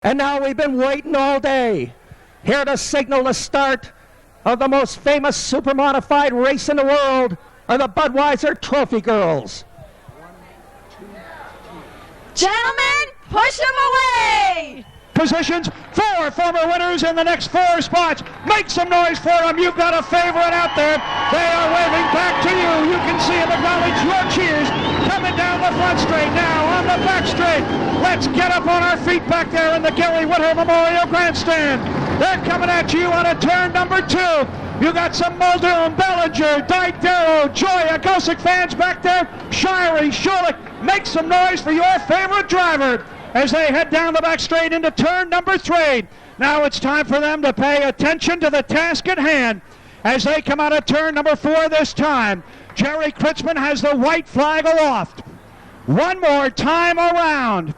And now we've been waiting all day, here to signal the start of the most famous super-modified race in the world, are the Budweiser Trophy Girls. Gentlemen, push them away! Positions, 4 former winners in the next 4 spots. Make some noise for them. You've got a favorite out there. They are waving back to you. You can see them acknowledge your cheers. Coming down the front straight now on the back straight. Let's get up on our feet back there in the Gary Whittle Memorial Grandstand. They're coming at you on a turn number 2. You got some Muldoon, Bellinger, Didero, Joya, Gosick fans back there. Shirey, Schulich. Make some noise for your favorite driver as they head down the back straight into turn number 3. Now it's time for them to pay attention to the task at hand as they come out of turn number 4 this time. Jerry Kritzman has the white flag aloft. One more time around.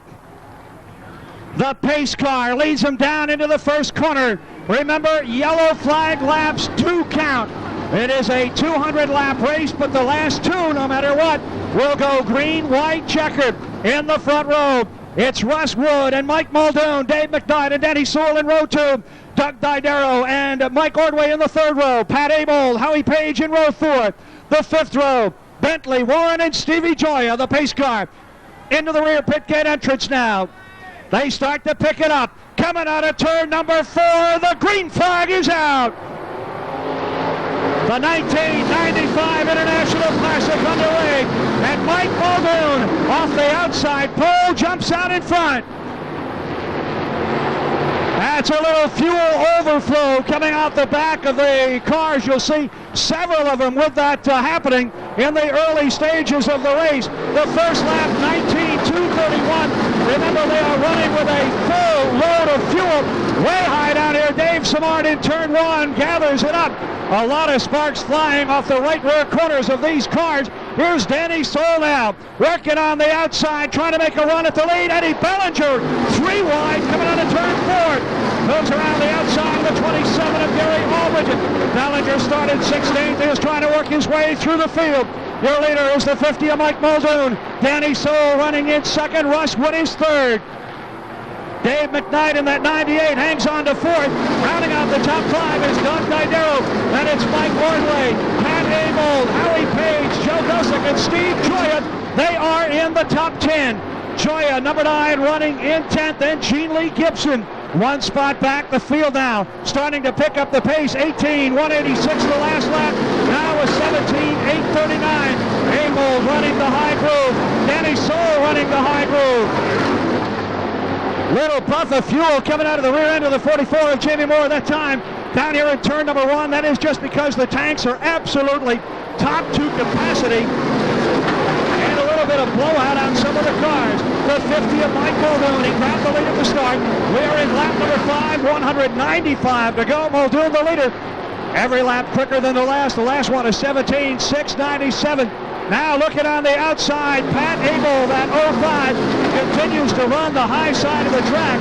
The pace car leads them down into the first corner. Remember, yellow flag laps 2 count. It is a 200-lap race, but the last 2, no matter what, will go green, white, checkered. In the front row, it's Russ Wood and Mike Muldoon, Dave McKnight and Danny Sewell in row 2, Doug Didero and Mike Ordway in the 3rd row, Pat Abel, Howie Page in row 4. The 5th row, Bentley, Warren and Stevie Joya, the pace car. Into the rear pit gate entrance now. They start to pick it up. Coming out of turn number 4, the green flag is out. The 1995 International Classic underway, and Mike Muldoon off the outside pole jumps out in front. That's a little fuel overflow coming out the back of the cars. You'll see several of them with that happening in the early stages of the race. The first lap, 19.231. Remember, they are running with a full load of fuel. Way high down here. Dave Simard in turn 1 gathers it up. A lot of sparks flying off the right rear corners of these cars. Here's Danny Sewell now, working on the outside, trying to make a run at the lead. Eddie Bellinger, 3 wide, coming out of turn 4. Moves around the outside of the 27 of Gary Albridge. Bellinger started 16th. He was trying to work his way through the field. Your leader is the 50 of Mike Muldoon. Danny Sewell running in 2nd. Russ Wood is 3rd. Dave McKnight in that 98 hangs on to 4th. Rounding out the top 5 is Doug Didero. And it's Mike Ordway, Pat Abel, Howie Page, Joe Gosick, and Steve Joya. They are in the top 10. Joya, number 9, running in 10th. Then Gene Lee Gibson, 1 spot back. The field now starting to pick up the pace. 18, 186 the last lap. Now a 17, 839. Abel running the high groove. Danny Sewell running the high groove. Little puff of fuel coming out of the rear end of the 44 of Jamie Moore that time. Down here in turn number 1, that is just because the tanks are absolutely top to capacity. And a little bit of blowout on some of the cars. The 50 of Mike Muldoon, he grabbed the lead at the start. We are in lap number 5, 195 to go. Muldoon the leader. Every lap quicker than the last. The last one is 17.697. Now looking on the outside, Pat Abel, that 05, continues to run the high side of the track.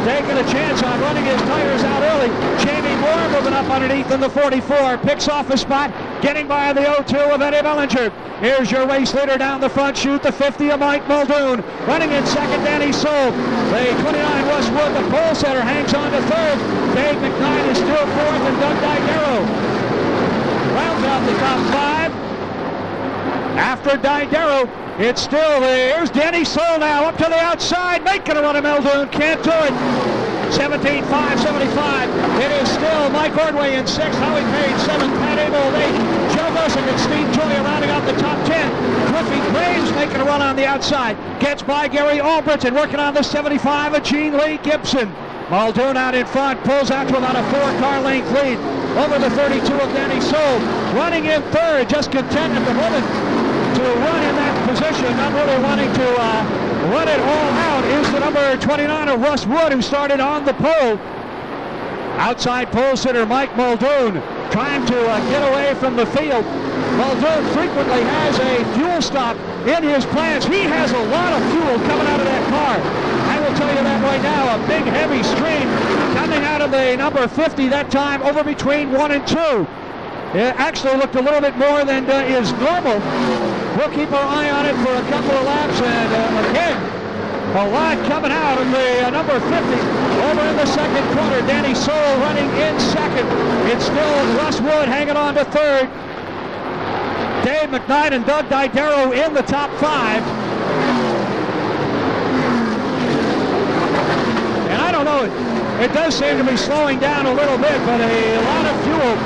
Taking a chance on running his tires out early. Jamie Moore moving up underneath in the 44. Picks off a spot, getting by the 02 of Eddie Bellinger. Here's your race leader down the front chute, the 50 of Mike Muldoon. Running in 2nd, Danny Sewell. The 29, Russ Wood, the pole setter, hangs on to 3rd. Dave McKnight is still 4th, and Doug Didero rounds out the top 5. After Didero, it's still there. Here's Danny Sewell now up to the outside, making a run at Muldoon. Can't do it. 17.575. It is still Mike Ordway in 6th, Howie Page 7th, Pat Abel 8th, Joe Gosick and Steve Joya rounding out the top 10. Cliffy Graves making a run on the outside. Gets by Gary Albridge and working on the 75 of Gene Lee Gibson. Muldoon out in front, pulls out to about a 4-car length lead over the 32 of Danny Sewell. Running in 3rd, just content at the moment to run in that position, not really wanting to run it all out, is the number 29 of Russ Wood, who started on the pole. Outside pole sitter Mike Muldoon trying to get away from the field. Muldoon frequently has a fuel stop in his plans. He has a lot of fuel coming out of that car. I will tell you that right now, a big heavy stream coming out of the number 50 that time over between 1 and 2. It actually looked a little bit more than is normal. We'll keep our eye on it for a couple of laps, and again, A lot coming out of the number 50. Over in the second corner, Danny Soul running in second. It's still Russ Wood hanging on to third. Dave McKnight and Doug Didero in the top 5. And I don't know, it does seem to be slowing down a little bit, but a lot of fuel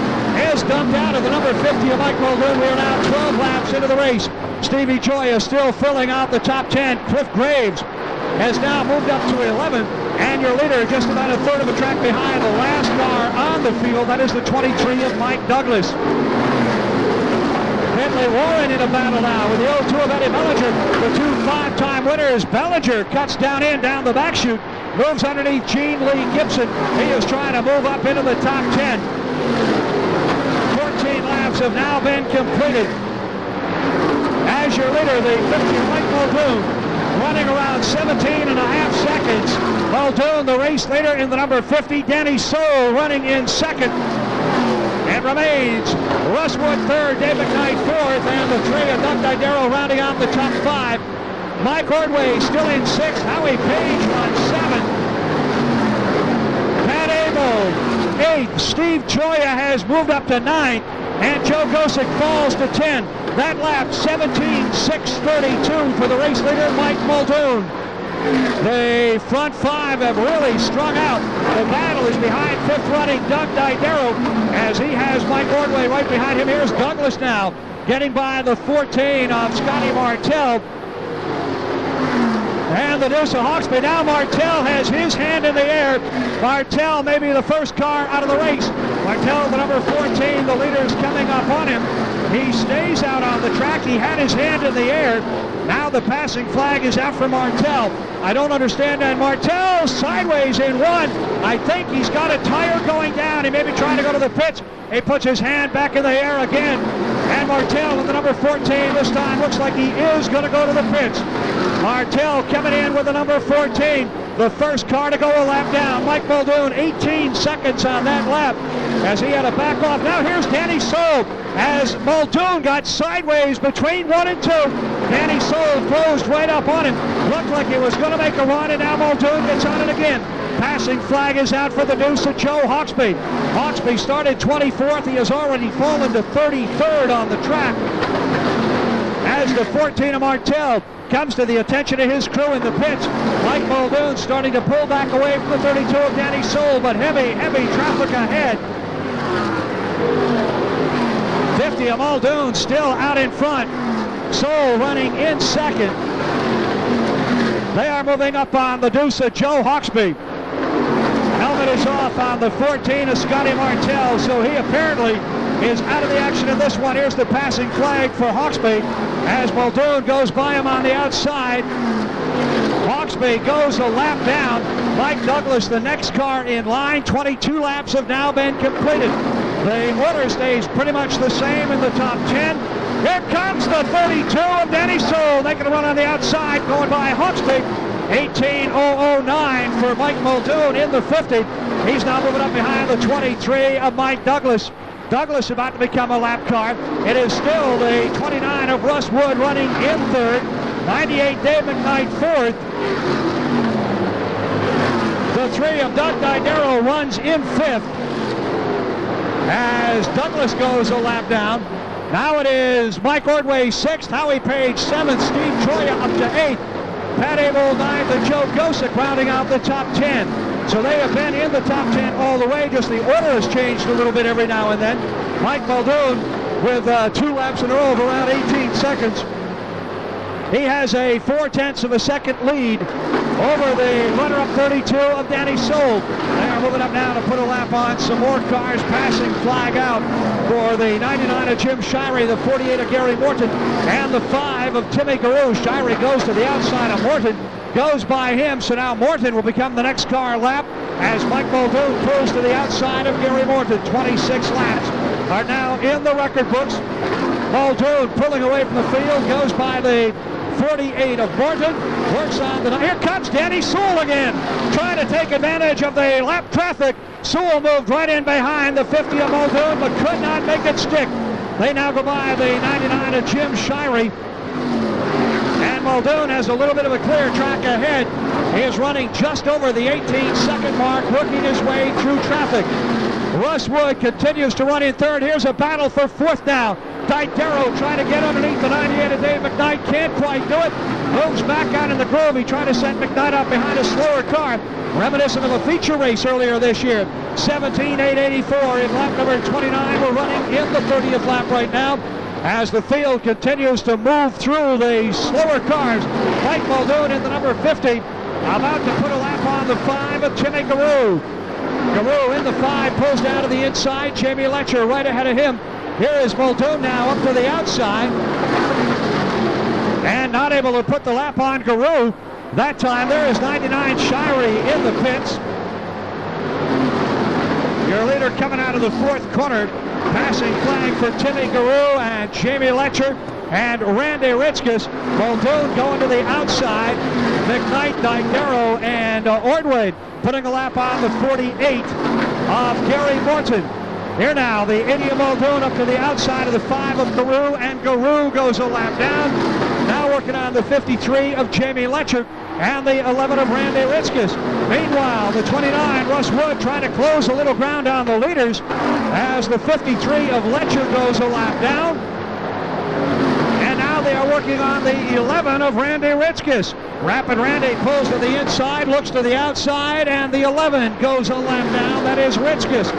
is dumped out of the number 50 of Mike Muldoon. We are now 12 laps into the race. Stevie Joya still filling out the top 10. Cliff Graves has now moved up to 11, and your leader just about a third of a track behind the last car on the field. That is the 23 of Mike Douglas. Bentley Warren in a battle now with the 02 of Eddie Bellinger. The 2 5-time winners. Bellinger cuts down the back chute, moves underneath Gene Lee Gibson. He is trying to move up into the top 10. 14 laps have now been completed. As your leader, the 50 Mike Muldoon, running around 17 and a half seconds. Muldoon, the race leader in the number 50. Danny Soul running in second. It remains Russ Wood third, Dave McKnight fourth, and the 3 of Doug Didero rounding out the top 5. Mike Ordway still in 6th. Howie Page on 7th. Pat Abel 8th. Steve Joya has moved up to 9th. And Joe Gosick falls to 10. That lap, 17:6:32 for the race leader, Mike Muldoon. The front 5 have really strung out. The battle is behind 5th running Doug Didero, as he has Mike Ordway right behind him. Here's Douglas now, getting by the 14 of Scotty Martell. And the deuce of Hawksby. Now Martell has his hand in the air. Martell may be the first car out of the race. Martell, the number 14, the leader is coming up on him. He stays out on the track. He had his hand in the air. Now the passing flag is out for Martell. I don't understand that. Martell sideways in 1. I think he's got a tire going down. He may be trying to go to the pits. He puts his hand back in the air again. And Martell with the number 14 this time looks like he is going to go to the pits. Martell coming in with the number 14. The first car to go a lap down. Mike Muldoon, 18 seconds on that lap as he had to back off. Now here's Danny Soul as Muldoon got sideways between 1 and 2. Danny Soul closed right up on him. Looked like he was going to make a run, and now Muldoon gets on it again. Passing flag is out for the deuce of Joe Hawksby. Hawksby started 24th. He has already fallen to 33rd on the track. As the 14 of Martell comes to the attention of his crew in the pits. Mike Muldoon starting to pull back away from the 32 of Danny Soul, but heavy traffic ahead. 50 of Muldoon still out in front. Soul running in second. They are moving up on the deuce of Joe Hawksby. Helmet is off on the 14 of Scotty Martell, so he apparently is out of the action in this one. Here's the passing flag for Hawksby as Muldoon goes by him on the outside. Hawksby goes a lap down. Mike Douglas, the next car in line. 22 laps have now been completed. The order stays pretty much the same in the top 10. Here comes the 32 of Danny Soul, making a run on the outside, going by Hawksby. 18:009 for Mike Muldoon in the 50. He's now moving up behind the 23 of Mike Douglas. Douglas about to become a lap car. It is still the 29 of Russ Wood running in third. 98 Dave McKnight fourth. The 3 of Doug Didero runs in fifth as Douglas goes a lap down. Now it is Mike Ordway 6th, Howie Page 7th, Steve Joya up to 8th, Pat Abel 9th, and Joe Gosick rounding out the top 10. So they have been in the top 10 all the way, just the order has changed a little bit every now and then. Mike Muldoon with 2 laps in a row of around 18 seconds. He has a 0.4 of a second lead over the runner-up 32 of Danny Soul. They are moving up now to put a lap on some more cars. Passing flag out for the 99 of Jim Shirey, the 48 of Gary Morton, and the 5 of Timmy Carew. Shirey goes to the outside of Morton, goes by him, so now Morton will become the next car lap as Mike Muldoon pulls to the outside of Gary Morton. 26 laps are now in the record books. Muldoon pulling away from the field, goes by the 48 of Morton, works on the... Here comes Danny Soul again, trying to take advantage of the lap traffic. Soul moved right in behind the 50 of Muldoon, but could not make it stick. They now go by the 99 of Jim Shirey. And Muldoon has a little bit of a clear track ahead. He is running just over the 18-second mark, working his way through traffic. Russ Wood continues to run in third. Here's a battle for fourth now. Didero trying to get underneath the 98 of Dave McKnight. Can't quite do it. Moves back out in the groove. He tried to set McKnight up behind a slower car. Reminiscent of a feature race earlier this year. 17.884 in lap number 29. We're running in the 30th lap right now as the field continues to move through the slower cars. Mike Muldoon in the number 50. About to put a lap on the 5 of Timmy Garou. Garou in the 5, pulls down to the inside. Jamie Letcher right ahead of him. Here is Muldoon now up to the outside. And not able to put the lap on Garou. That time there is 99 Shirey in the pits. Your leader coming out of the fourth corner. Passing flag for Timmy Garou and Jamie Letcher and Randy Ritzkus. Muldoon going to the outside. McKnight, Didero, and Ordway putting a lap on the 48 of Gary Morton. Here now, the 80 of Muldoon up to the outside of the 5 of Garou, and Garou goes a lap down. Now working on the 53 of Jamie Letcher and the 11 of Randy Ritzkus. Meanwhile, the 29, Russ Wood, trying to close a little ground on the leaders as the 53 of Letcher goes a lap down. And now they are working on the 11 of Randy Ritzkus. Rapid Randy pulls to the inside, looks to the outside, and the 11 goes a lap down. That is Ritzkus.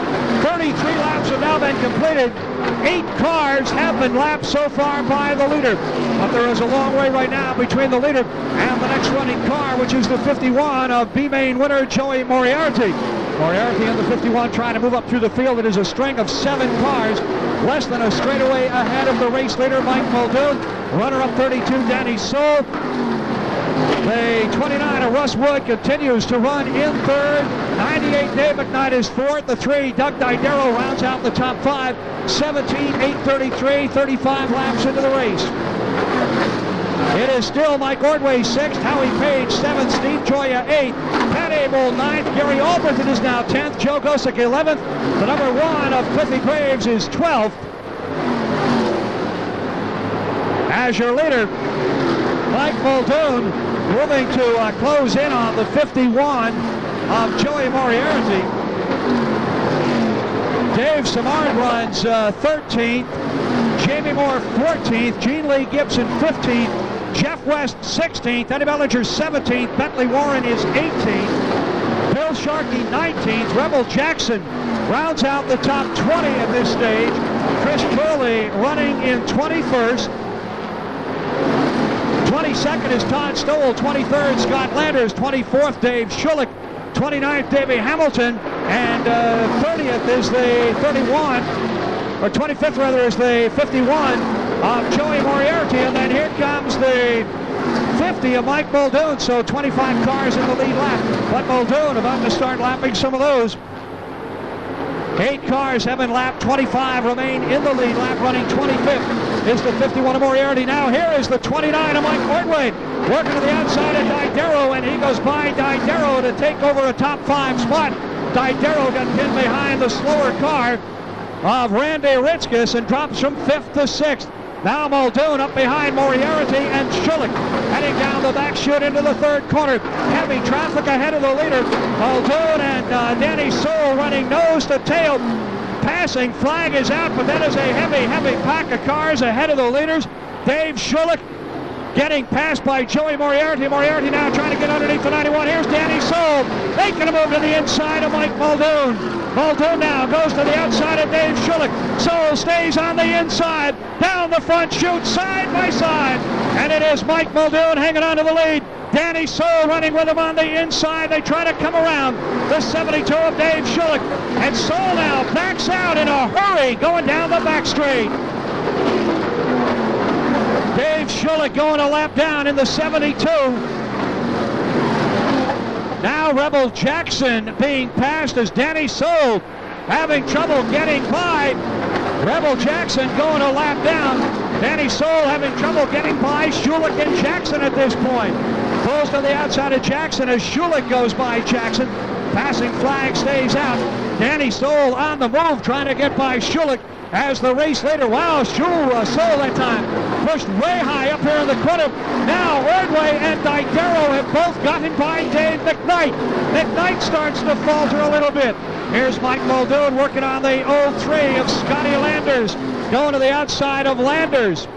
33 laps have now been completed. 8 cars have been lapped so far by the leader. But there is a long way right now between the leader and the next running car, which is the 51 of B-Main winner Joey Moriarty. Moriarty in the 51 trying to move up through the field. It is a string of 7 cars, less than a straightaway ahead of the race leader, Mike Muldoon. Runner-up 32, Danny Soul. The 29 of Russ Wood continues to run in third. 98 Dave McKnight is fourth. The 3 Doug Didero rounds out the top 5. 17.833, 35 laps into the race. It is still Mike Ordway 6th, Howie Page 7th, Steve Joya 8th, Pat Abel 9th, Gary Alberton is now 10th, Joe Gosick 11th. The number 1 of Cliffy Graves is 12th. As your leader, Mike Muldoon moving to close in on the 51 of Joey Moriarty. Dave Samard runs 13th, Jamie Moore 14th, Gene Lee Gibson 15th, Jeff West 16th, Eddie Bellinger 17th, Bentley Warren is 18th, Bill Sharkey 19th, Rebel Jackson rounds out the top 20 at this stage. Chris Turley running in 21st. 22nd is Todd Stowell, 23rd Scott Landers, 24th Dave Schulich, 29th Davey Hamilton, and 30th is the 31, or 25th rather is the 51 of Joey Moriarty, and then here comes the 50 of Mike Muldoon, so 25 cars in the lead lap, but Muldoon about to start lapping some of those. 8 cars have been lapped, 25 remain in the lead lap, running 25th is the 51 of Moriarty. Now here is the 29 of Mike Ordway, working to the outside of Didero, and he goes by Didero to take over a top 5 spot. Didero got pinned behind the slower car of Randy Ritzkus and drops from 5th to 6th. Now Muldoon up behind Moriarty and Schulich, heading down the back chute into the third corner. Heavy traffic ahead of the leader. Muldoon and Danny Soul running nose to tail. Passing flag is out, but that is a heavy pack of cars ahead of the leaders. Dave Schulich getting passed by Joey Moriarty. Moriarty now trying to get underneath the 91. Here's Danny Soul making a move to the inside of Mike Muldoon. Muldoon now goes to the outside of Dave Schulich. Soul stays on the inside, down the front chute, side by side. And it is Mike Muldoon hanging on to the lead. Danny Soul running with him on the inside. They try to come around the 72 of Dave Schulich. And Soul now backs out in a hurry going down the back straight. Dave Schulich going a lap down in the 72. Now Rebel Jackson being passed as Danny Soul having trouble getting by. Rebel Jackson going a lap down. Danny Soul having trouble getting by Schulich and Jackson at this point. Pulls to the outside of Jackson as Schulich goes by Jackson. Passing flag stays out. Danny Soul on the move trying to get by Schulich. as the race leader. Wow, Soul that time pushed way high up here in the corner. Now Ordway and Didero have both gotten by Dave McKnight. McKnight starts to falter a little bit. Here's Mike Muldoon working on the 03 of Scotty Landers, going to the outside of Landers.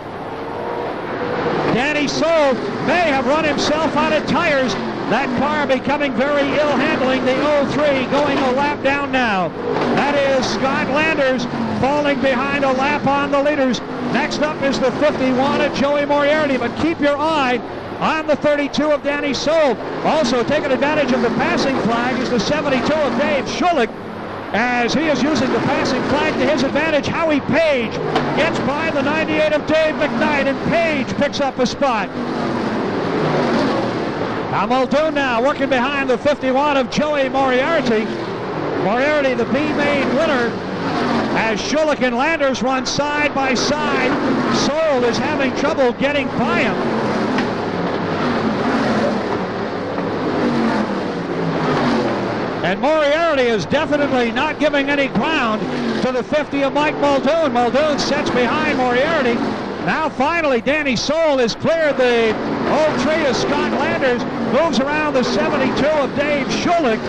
Danny Soul may have run himself out of tires. That car becoming very ill handling. The 03 going a lap down now. That is Scott Landers falling behind a lap on the leaders. Next up is the 51 of Joey Moriarty, but keep your eye on the 32 of Danny Soul. Also taking advantage of the passing flag is the 72 of Dave Schulich, as he is using the passing flag to his advantage. Howie Page gets by the 98 of Dave McKnight, and Page picks up a spot. Now Muldoon now working behind the 51 of Joey Moriarty. Moriarty, the B-main winner, as Schulich and Landers run side by side. Soul is having trouble getting by him. And Moriarty is definitely not giving any ground to the 50 of Mike Muldoon. Muldoon sets behind Moriarty. Now finally Danny Soul has cleared the 03 of Scott Landers, moves around the 72 of Dave Schulich,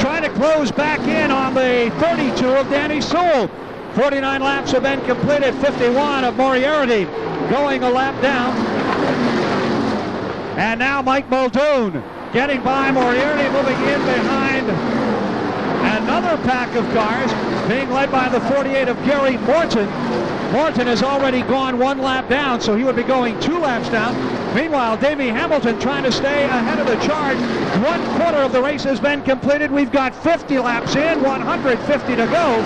trying to close back in on the 32 of Danny Soul. 49 laps have been completed. 51 of Moriarty going a lap down. And now Mike Muldoon getting by Moriarty, moving in behind another pack of cars, being led by the 48 of Gary Morton. Morton has already gone one lap down, so he would be going 2 laps down. Meanwhile, Davey Hamilton trying to stay ahead of the charge. 1/4 of the race has been completed. We've got 50 laps in, 150 to go.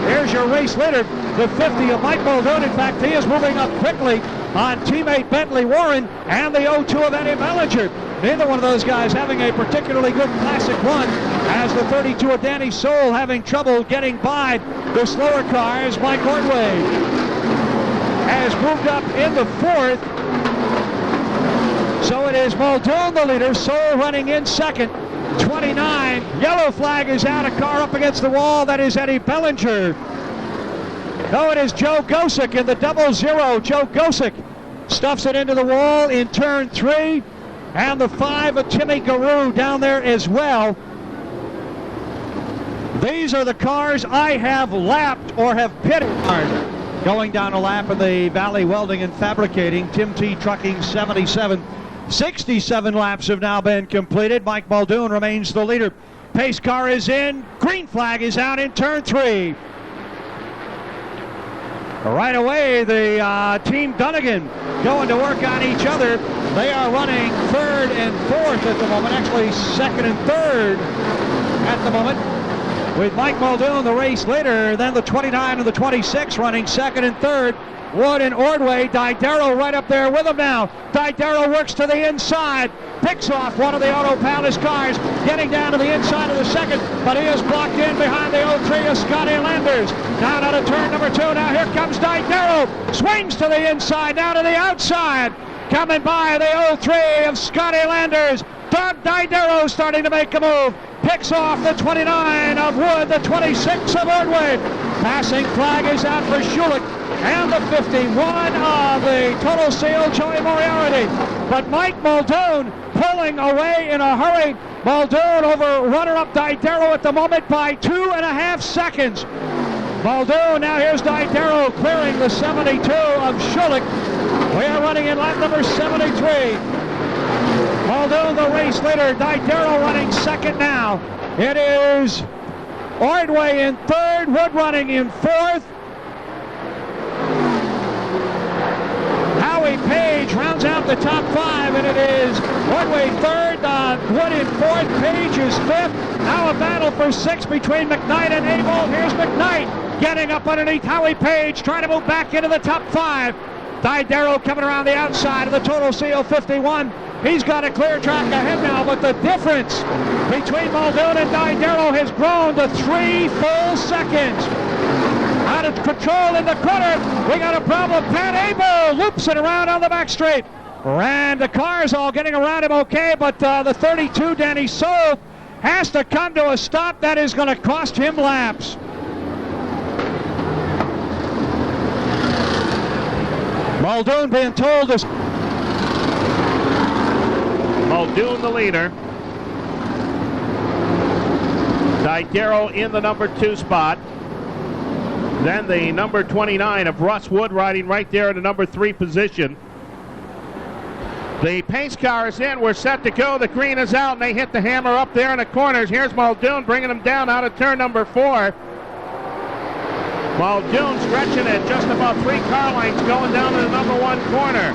Here's your race leader, the 50 of Mike Muldoon. In fact, he is moving up quickly on teammate Bentley Warren and the 02 of Eddie Bellinger. Neither one of those guys having a particularly good classic run, as the 32 of Danny Soul having trouble getting by the slower cars. Mike Ordway has moved up in the 4th. So it is Muldoon the leader, Soul running in second. 29, yellow flag is out, a car up against the wall. That is Eddie Bellinger. No, it is Joe Gosick in the 00. Joe Gosick stuffs it into the wall in turn 3. And the 5 of Timmy Garou down there as well. These are the cars I have lapped or have pitted. Going down a lap of the Valley Welding and Fabricating. Tim T Trucking 77. 67 laps have now been completed. Mike Muldoon remains the leader. Pace car is in. Green flag is out in turn 3. Right away, the Team Dunnigan going to work on each other. They are running 3rd and 4th at the moment. Actually, 2nd and 3rd at the moment. With Mike Muldoon, the race leader, then the 29 and the 26 running 2nd and 3rd. Wood and Ordway, Didero right up there with him now. Didero works to the inside, picks off one of the Auto Palace cars, getting down to the inside of the 2nd, but he is blocked in behind the 03 of Scotty Landers. Down out of turn number 2, now here comes Didero, swings to the inside, down to the outside, coming by the 03 of Scotty Landers. Doug Didero starting to make a move, picks off the 29 of Wood, the 26 of Ordway. Passing flag is out for Schulich, and the 51 of the Total Seal, Joey Moriarty. But Mike Muldoon pulling away in a hurry. Muldoon over runner-up Didero at the moment by 2.5 seconds. Muldoon, now here's Didero clearing the 72 of Schulich. We are running in lap number 73. Muldoon the race leader, Didero running 2nd now. It is Ordway in 3rd, Wood running in 4th. Howie Page rounds out the top 5, and it is Ordway 3rd, Wood in 4th, Page is 5th. Now a battle for 6th between McKnight and Abel. Here's McKnight getting up underneath Howie Page, trying to move back into the top 5. Didero coming around the outside of the Total Seal 51. He's got a clear track ahead now, but the difference between Muldoon and Didero has grown to 3 full seconds. Out of control in the corner. We got a problem. Pat Abel loops it around on the back straight. And the cars all getting around him okay, but the 32, Danny Soul, has to come to a stop. That is going to cost him laps. Muldoon being told to... Muldoon the leader. Didero in the number 2 spot. Then the number 29 of Russ Wood riding right there in the number 3 position. The pace car is in. We're set to go. The green is out, and they hit the hammer up there in the corners. Here's Muldoon bringing them down out of turn number 4. Muldoon stretching it just about 3 car lengths going down to the number 1 corner.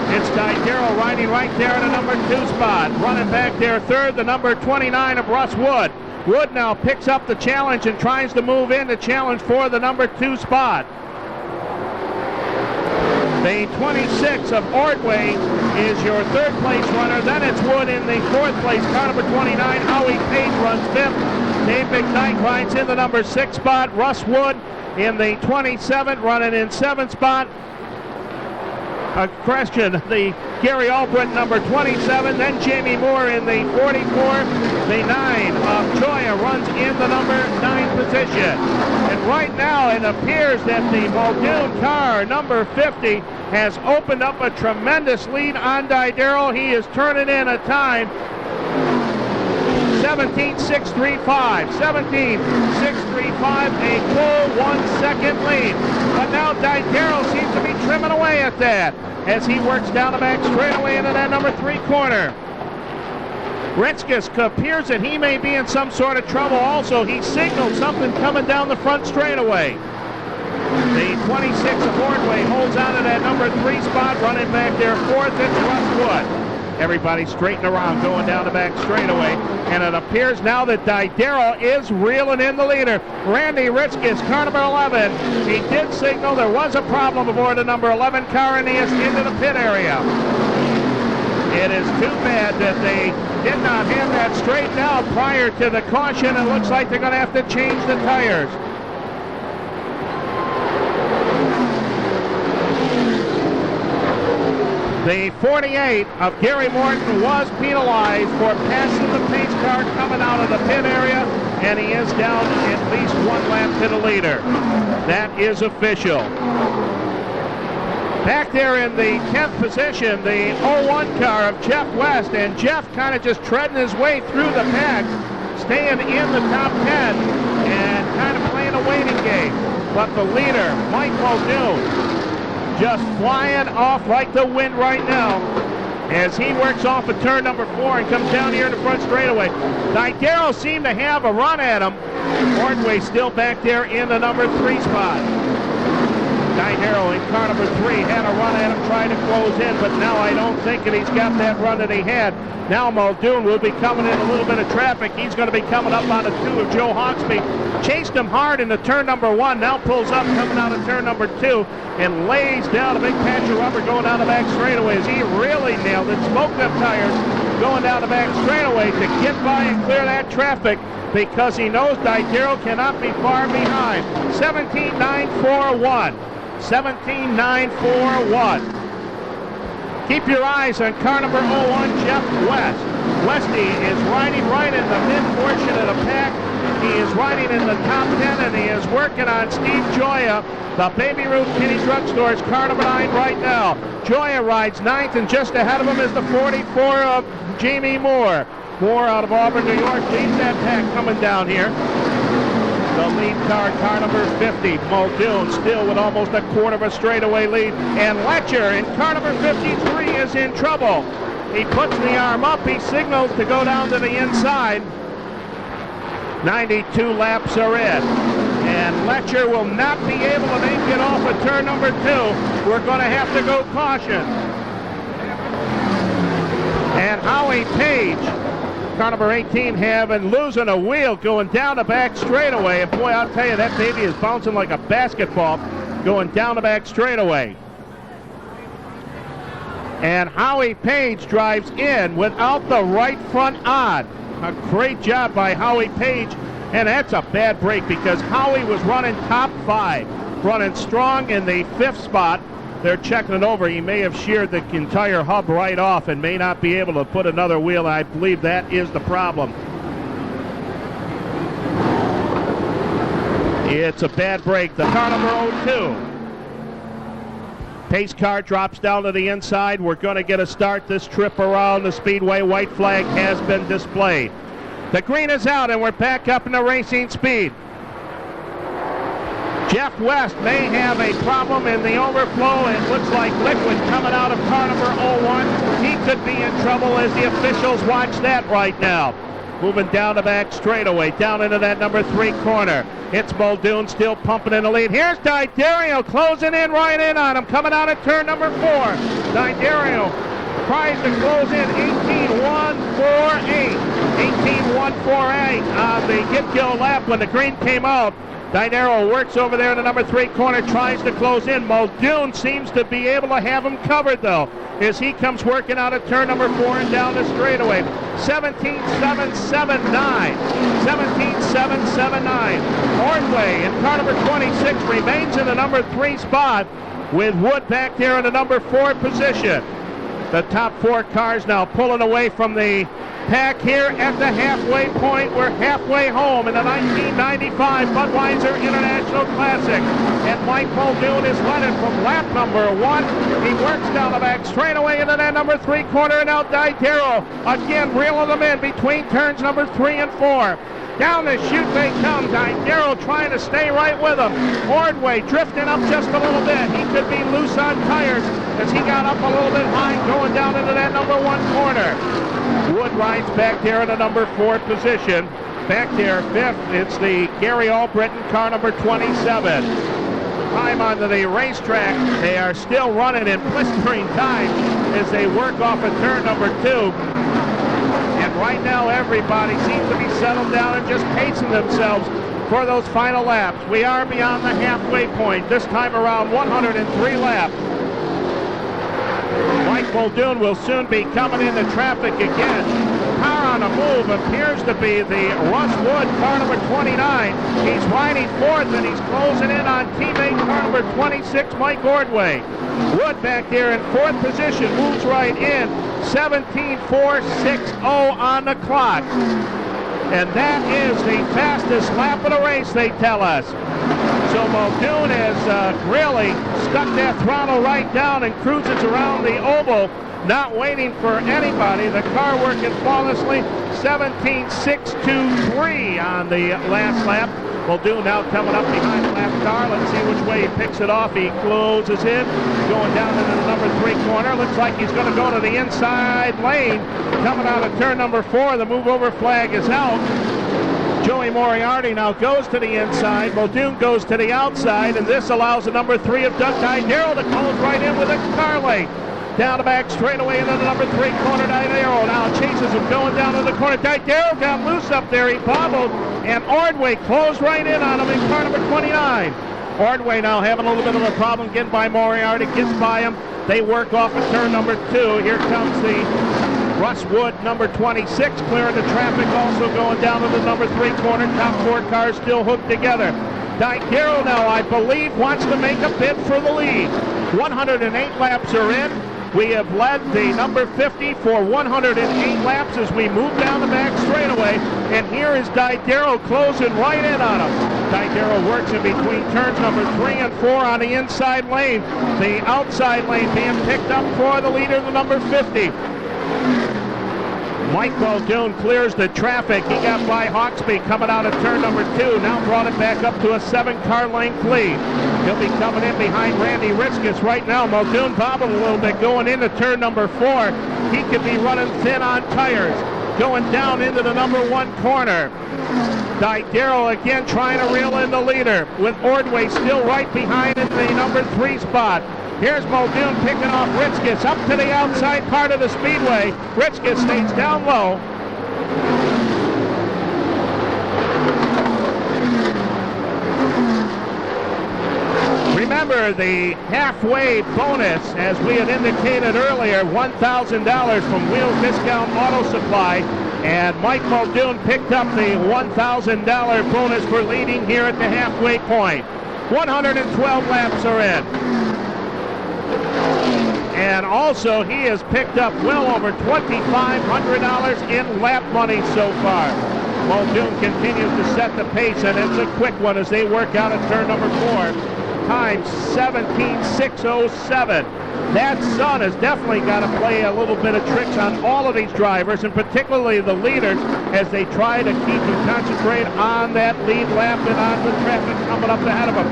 It's Didero riding right there in the number 2 spot. Running back there third, the number 29 of Russ Wood. Wood now picks up the challenge and tries to move in the challenge for the number 2 spot. The 26 of Ordway is your 3rd place runner. Then it's Wood in the 4th place. Car number 29, Howie Page runs 5th. Dave McKnight rides in the number 6 spot. Russ Wood in the 27th, running in 7th spot. A question, the Gary Albrecht number 27, then Jamie Moore in the 44. The 9 of Joya runs in the number 9 position. And right now it appears that the Muldoon car, number 50, has opened up a tremendous lead on Didero. He is turning in a time 17.635. 17.635, a full 1 second lead. But now Didero seems to be trimming away at that as he works down the back straightaway into that number 3 corner. Ritzkus appears that he may be in some sort of trouble also. He signaled something coming down the front straightaway. The 26 of Ordway holds on to that number 3 spot, running back there 4th. It's Russ Wood. Everybody straightening around, going down the back straightaway. And it appears now that Didero is reeling in the leader. Randy Ritzkus, car number 11. He did signal there was a problem aboard the number 11 car, and he is into the pit area. It is too bad that they did not have that straightened out prior to the caution. It looks like they're going to have to change the tires. The 48 of Gary Morton was penalized for passing the pace car coming out of the pit area, and he is down at least 1 lap to the leader. That is official. Back there in the 10th position, the 01 car of Jeff West, and Jeff kind of just treading his way through the pack, staying in the top 10 and kind of playing a waiting game. But the leader, Mike Muldoon, just flying off like the wind right now as he works off of turn number 4 and comes down here in the front straightaway. Didero seemed to have a run at him. Ordway still back there in the number 3 spot. Didero in car number 3 had a run at him, trying to close in, but now I don't think that he's got that run that he had. Now Muldoon will be coming in a little bit of traffic. He's going to be coming up on the 2 of Joe Hawksby. Chased him hard into turn number 1, now pulls up coming out of turn number 2 and lays down a big patch of rubber going down the back straightaway as he really nailed it. Smoked up tires going down the back straightaway to get by and clear that traffic because he knows Didero cannot be far behind. 17.941. 17.941. Keep your eyes on car number 01, Jeff West. Westy is riding right in the mid portion of the pack. He is riding in the top 10, and he is working on Steve Joya, the Baby Ruth Kitty Drugstore's car number 9 right now. Joya rides 9th, and just ahead of him is the 44 of Jamie Moore. Moore out of Auburn, New York, leads that pack coming down here. The lead car, car number 50, Muldoon, still with almost a quarter of a straightaway lead. And Letcher in car number 53 is in trouble. He puts the arm up, he signals to go down to the inside. 92 laps are in. And Letcher will not be able to make it off of turn number 2. We're going to have to go caution. And Howie Page, car number 18, having losing a wheel going down the back straightaway. And boy, I'll tell you, that baby is bouncing like a basketball going down the back straightaway. And Howie Page drives in without the right front on. A great job by Howie Page. And that's a bad break because Howie was running top 5, running strong in the 5th spot. They're checking it over. He may have sheared the entire hub right off and may not be able to put another wheel. I believe that is the problem. It's a bad break. The car number 02. Pace car drops down to the inside. We're going to get a start this trip around the Speedway. White flag has been displayed. The green is out, and we're back up into racing speed. Jeff West may have a problem in the overflow. It looks like liquid coming out of car number 01. He could be in trouble as the officials watch that right now. Moving down the back straightaway, down into that number 3 corner. It's Muldoon still pumping in the lead. Here's Didario closing in right in on him, coming out of turn number 4. Didario tries to close in 18-1-4-8. 18-1-4-8 on the get-kill lap when the green came out. Didario works over there in the number 3 corner, tries to close in. Muldoon seems to be able to have him covered, though, as he comes working out of turn number 4 and down the straightaway. 17-7-7-9. 17-7-7-9. Ordway in car number 26 remains in the number 3 spot, with Wood back there in the number 4 position. The top 4 cars now pulling away from the pack here at the halfway point. We're halfway home in the 1995 Budweiser International Classic. And Mike Muldoon is running from lap number 1. He works down the back straightaway into that number 3 corner, and out Didario again reeling them in between turns number 3 and 4. Down the chute they come. Didario trying to stay right with him. Ordway drifting up just a little bit. He could be loose on tires as he got up a little bit high going down into that number 1 corner. Wood rides back there in the number 4 position. Back there, 5th, it's the Gary Albritton, car number 27. Time onto the racetrack. They are still running in blistering time as they work off of turn number 2. And right now, everybody seems to be settled down and just pacing themselves for those final laps. We are beyond the halfway point, this time around 103 laps. Mike Muldoon will soon be coming into traffic again. Car on a move appears to be the Russ Wood, car number 29. He's riding 4th, and he's closing in on teammate car number 26, Mike Ordway. Wood back there in 4th position, moves right in. 17-4-6-0 on the clock. And that is the fastest lap of the race, they tell us. So Muldoon has really stuck that throttle right down and cruises around the oval, not waiting for anybody. The car working flawlessly. 17-6-2-3 on the last lap. Muldoon now coming up behind the lap car. Let's see which way he picks it off. He closes in, going down into the number 3 corner. Looks like he's going to go to the inside lane. Coming out of turn number 4, the move over flag is out. Joey Moriarty now goes to the inside. Muldoon goes to the outside, and this allows the number 3 of Doug Didario to close right in with a car lane. Down the back straightaway into the number 3 corner. Didario now chases him going down to the corner. Didario got loose up there. He bobbled, and Ordway closed right in on him in car number 29. Ordway now having a little bit of a problem getting by Moriarty. Gets by him. They work off of turn number 2. Here comes the Russ Wood, number 26, clearing the traffic, also going down to the number 3 corner. Top 4 cars still hooked together. Didario now, I believe, wants to make a bid for the lead. 108 laps are in. We have led the number 50 for 108 laps as we move down the back straightaway. And here is Didario closing right in on him. Didario works in between turns number 3 and 4 on the inside lane. The outside lane being picked up for the leader, the number 50. Mike Muldoon clears the traffic. He got by Hawksby coming out of turn number 2. Now brought it back up to a 7-car length lead. He'll be coming in behind Randy Riskis right now. Muldoon bobbled a little bit going into turn number 4. He could be running thin on tires. Going down into the number 1 corner. Didario again trying to reel in the leader, with Ordway still right behind in the number 3 spot. Here's Muldoon picking off Riskis up to the outside part of the speedway. Riskis stays down low. Remember the halfway bonus, as we had indicated earlier, $1,000 from Wheels Discount Auto Supply. And Mike Muldoon picked up the $1,000 bonus for leading here at the halfway point. 112 laps are in. And also, he has picked up well over $2,500 in lap money so far. Muldoon continues to set the pace, and it's a quick one as they work out at turn number 4. time 17.607. That sun has definitely got to play a little bit of tricks on all of these drivers, and particularly the leaders, as they try to keep and concentrate on that lead lap and on the traffic coming up ahead of them.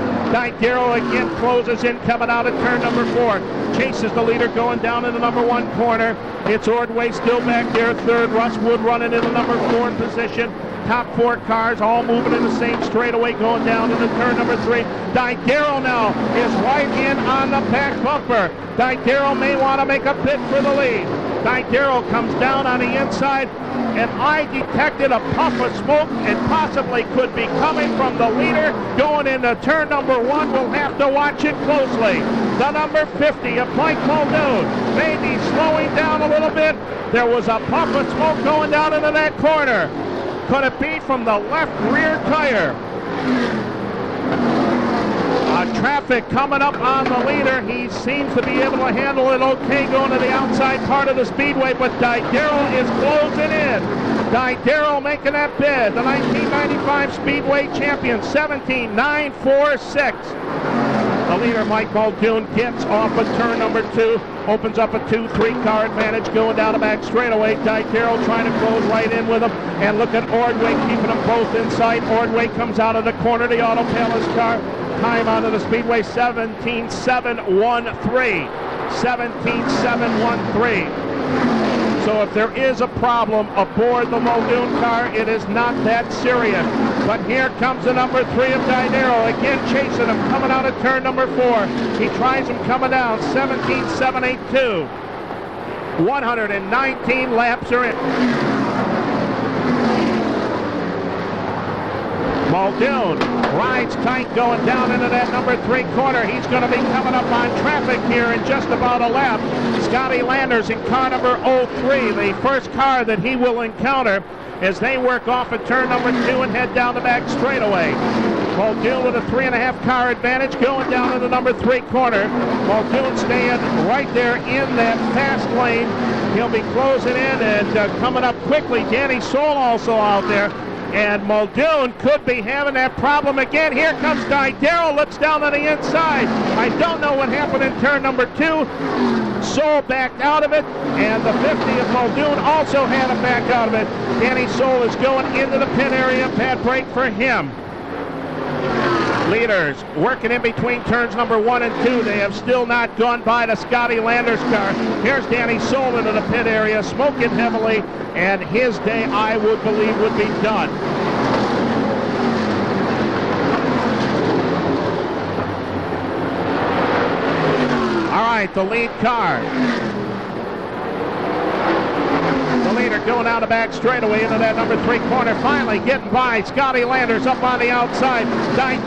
Darrow again closes in, coming out of turn number 4. Chases the leader going down in the number 1 corner. It's Ordway still back there, third. Russ Wood running in the number 4 position. Top 4 cars all moving in the same straightaway going down into turn number 3. Darrow now is right in on the back bumper. Darrow may want to make a bid for the lead. Darrow comes down on the inside, and I detected a puff of smoke and possibly could be coming from the leader going into turn number 1. We'll have to watch it closely. The number 50 of Mike Muldoon may be slowing down a little bit. There was a puff of smoke going down into that corner. Could it be from the left rear tire? Traffic coming up on the leader. He seems to be able to handle it okay going to the outside part of the speedway, but Darrow is closing in. Darrow making that bid. The 1995 Speedway champion, 17.946. The leader, Mike Muldoon, gets off of turn number 2, opens up a 2-3 car advantage going down the back straightaway. Darrow trying to close right in with him, and look at Ordway keeping them both inside. Ordway comes out of the corner, the Auto Palace car. Time out of the speedway, 17.713. 17.713. So if there is a problem aboard the Muldoon car, it is not that serious. But here comes the number 3 of Darrow, again chasing him, coming out of turn number 4. He tries him coming down, 17.782. 119 laps are in. Muldoon rides tight going down into that number 3 corner. He's going to be coming up on traffic here in just about a lap. Scotty Landers in car number 03, the first car that he will encounter as they work off at turn number 2 and head down the back straightaway. Muldoon with a 3.5 car advantage going down into number 3 corner. Muldoon staying right there in that fast lane. He'll be closing in and coming up quickly. Danny Soul also out there. And Muldoon could be having that problem again. Here comes Darrow, looks down on the inside. I don't know what happened in turn number 2. Soul backed out of it, and the 50 of Muldoon also had him back out of it. Danny Soul is going into the pit area. Bad break for him. Leaders working in between turns number 1 and 2. They have still not gone by the Scotty Landers car. Here's Danny Soul into the pit area, smoking heavily, and his day, I would believe, would be done. All right, the lead car. The leader going out the back straightaway into that number 3 corner, finally getting by Scotty Landers up on the outside.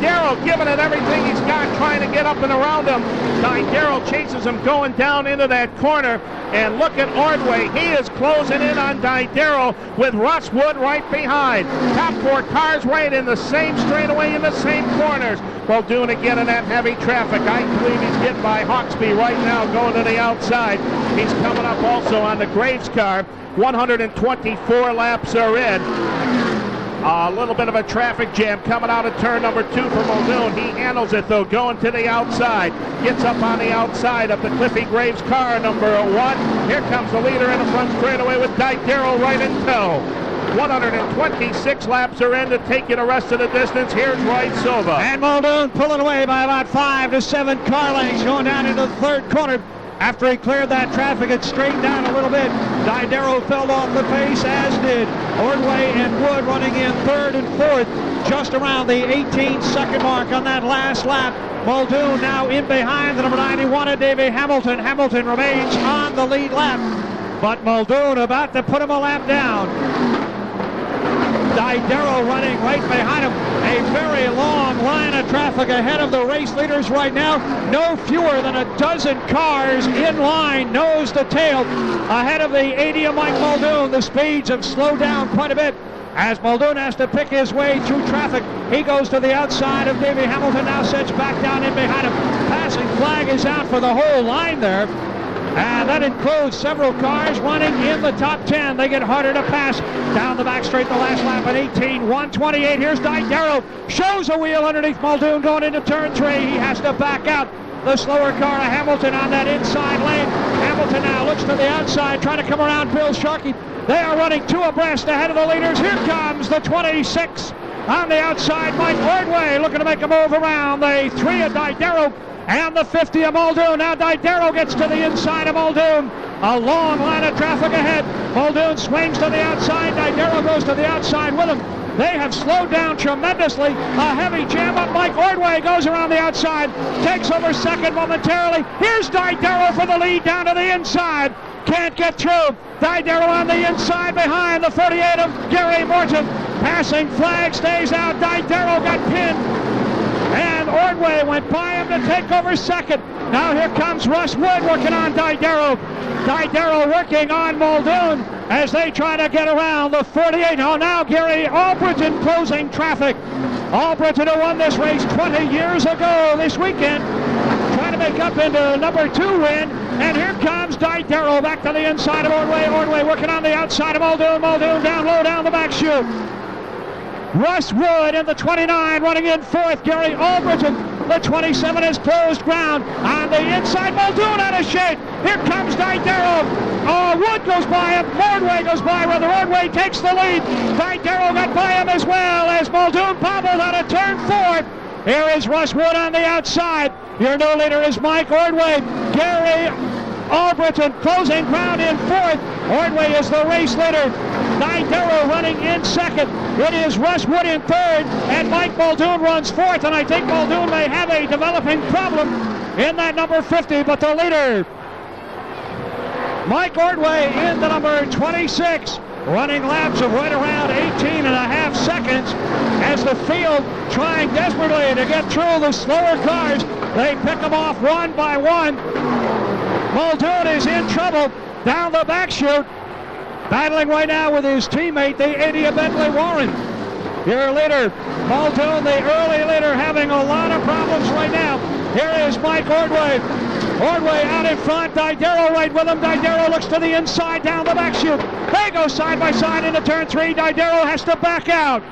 Darrow giving it everything he's got, trying to get up and around him. Darrow chases him going down into that corner, and look at Ordway. He is closing in on Darrow with Russ Wood right behind. Top 4 cars right in the same straightaway in the same corners. Muldoon again in that heavy traffic. I believe he's getting by Hawksby right now going to the outside. He's coming up also on the Graves car. 124 laps are in. A little bit of a traffic jam coming out of turn number 2 for Muldoon. He handles it though, going to the outside. Gets up on the outside of the Cliffy Graves car, number 1. Here comes the leader in the front straightaway with Darrow right in tow. 126 laps are in to take you the rest of the distance. Here's Roy Silva. And Muldoon pulling away by about 5 to 7 car lengths going down into the 3rd corner. After he cleared that traffic, it straightened down a little bit. Darrow fell off the pace, as did Ordway and Wood, running in 3rd and 4th, just around the 18-second mark on that last lap. Muldoon now in behind the number 91 of Davey Hamilton. Hamilton remains on the lead lap, but Muldoon about to put him a lap down. Darrow running right behind him. A very long line of traffic ahead of the race leaders right now. No fewer than a dozen cars in line, nose to tail, ahead of the 80 of Mike Muldoon. The speeds have slowed down quite a bit as Muldoon has to pick his way through traffic. He goes to the outside of Davey Hamilton, now sets back down in behind him. Passing flag is out for the whole line there. And that includes several cars running in the top 10. They get harder to pass down the back straight the last lap at 18:128. Here's Didero. Shows a wheel underneath Muldoon going into turn 3. He has to back out. The slower car of Hamilton on that inside lane. Hamilton now looks to the outside, trying to come around Bill Sharkey. They are running 2 abreast ahead of the leaders. Here comes the 26 on the outside. Mike Ordway looking to make a move around the 3 of Didero and the 50 of Muldoon. Now Didero gets to the inside of Muldoon. A long line of traffic ahead. Muldoon swings to the outside. Didero goes to the outside with him. They have slowed down tremendously. A heavy jam up. Mike Ordway goes around the outside, takes over second momentarily. Here's Didero for the lead down to the inside. Can't get through. Didero on the inside behind the 48 of Gary Morton. Passing flag stays out. Didero got pinned. And Ordway went by him to take over second. Now here comes Russ Wood working on Didero. Didero working on Muldoon as they try to get around the 48. Oh, now Gary Albritton closing traffic. Albritton, who won this race 20 years ago this weekend, trying to make up into number 2 win. And here comes Didero back to the inside of Ordway. Ordway working on the outside of Muldoon. Muldoon down low down the back chute. Russ Wood in the 29 running in 4th. Gary Albritton, the 27 has closed ground on the inside. Muldoon out of shape. Here comes Didero. Wood goes by him. Ordway goes by. Rather, Ordway takes the lead. Didero got by him as well as Muldoon bobbled out of turn 4. Here is Russ Wood on the outside. Your new leader is Mike Ordway. Gary Albritton closing ground in 4th. Ordway is the race leader. Didero running in 2nd. It is Russ Wood in 3rd, and Mike Muldoon runs 4th, and I think Muldoon may have a developing problem in that number 50, but the leader, Mike Ordway in the number 26, running laps of right around 18.5 seconds as the field trying desperately to get through the slower cars. They pick them off one by one. Muldoon is in trouble down the back chute, battling right now with his teammate, the 80 of Bentley Warren. Your leader, Muldoon, the early leader, having a lot of problems right now. Here is Mike Ordway. Ordway out in front, Didero right with him. Didero looks to the inside down the back chute. They go side by side into turn 3. Didero has to back out.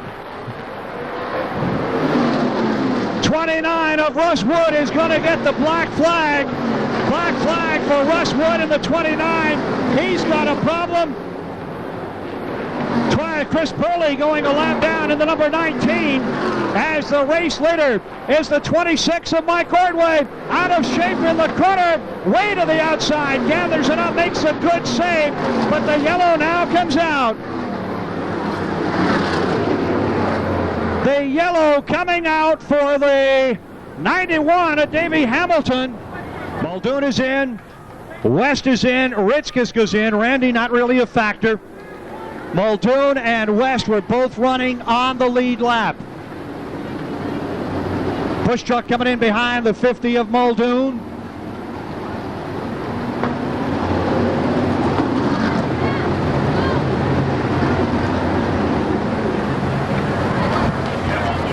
29 of Russ Wood is going to get the black flag. Black flag for Russ Wood in the 29. He's got a problem. Chris Purley going a lap down in the number 19 as the race leader is the 26 of Mike Ordway. Out of shape in the corner, way to the outside, gathers it up, makes a good save, but the yellow now comes out. The yellow coming out for the 91 of Davey Hamilton. Muldoon is in, West is in, Ritzkis goes in, Randy not really a factor. Muldoon and West were both running on the lead lap. Push truck coming in behind the 50 of Muldoon.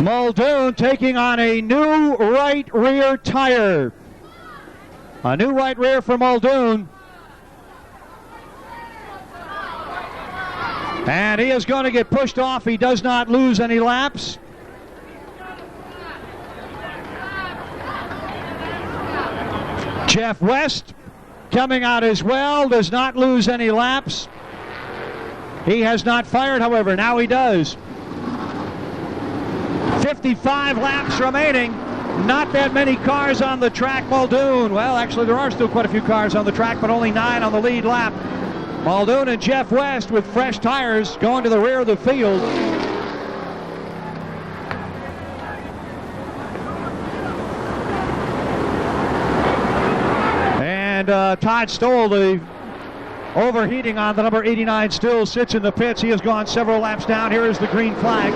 Muldoon taking on a new right rear tire. A new right rear for Muldoon. And he is going to get pushed off. He does not lose any laps. Jeff West coming out as well, does not lose any laps. He has not fired, however. Now he does. 55 laps remaining. Not that many cars on the track. Muldoon, well, actually there are still quite a few cars on the track, but only 9 on the lead lap. Muldoon and Jeff West with fresh tires going to the rear of the field. And Todd Stoll, the overheating on the number 89, still sits in the pits. He has gone several laps down. Here is the green flag.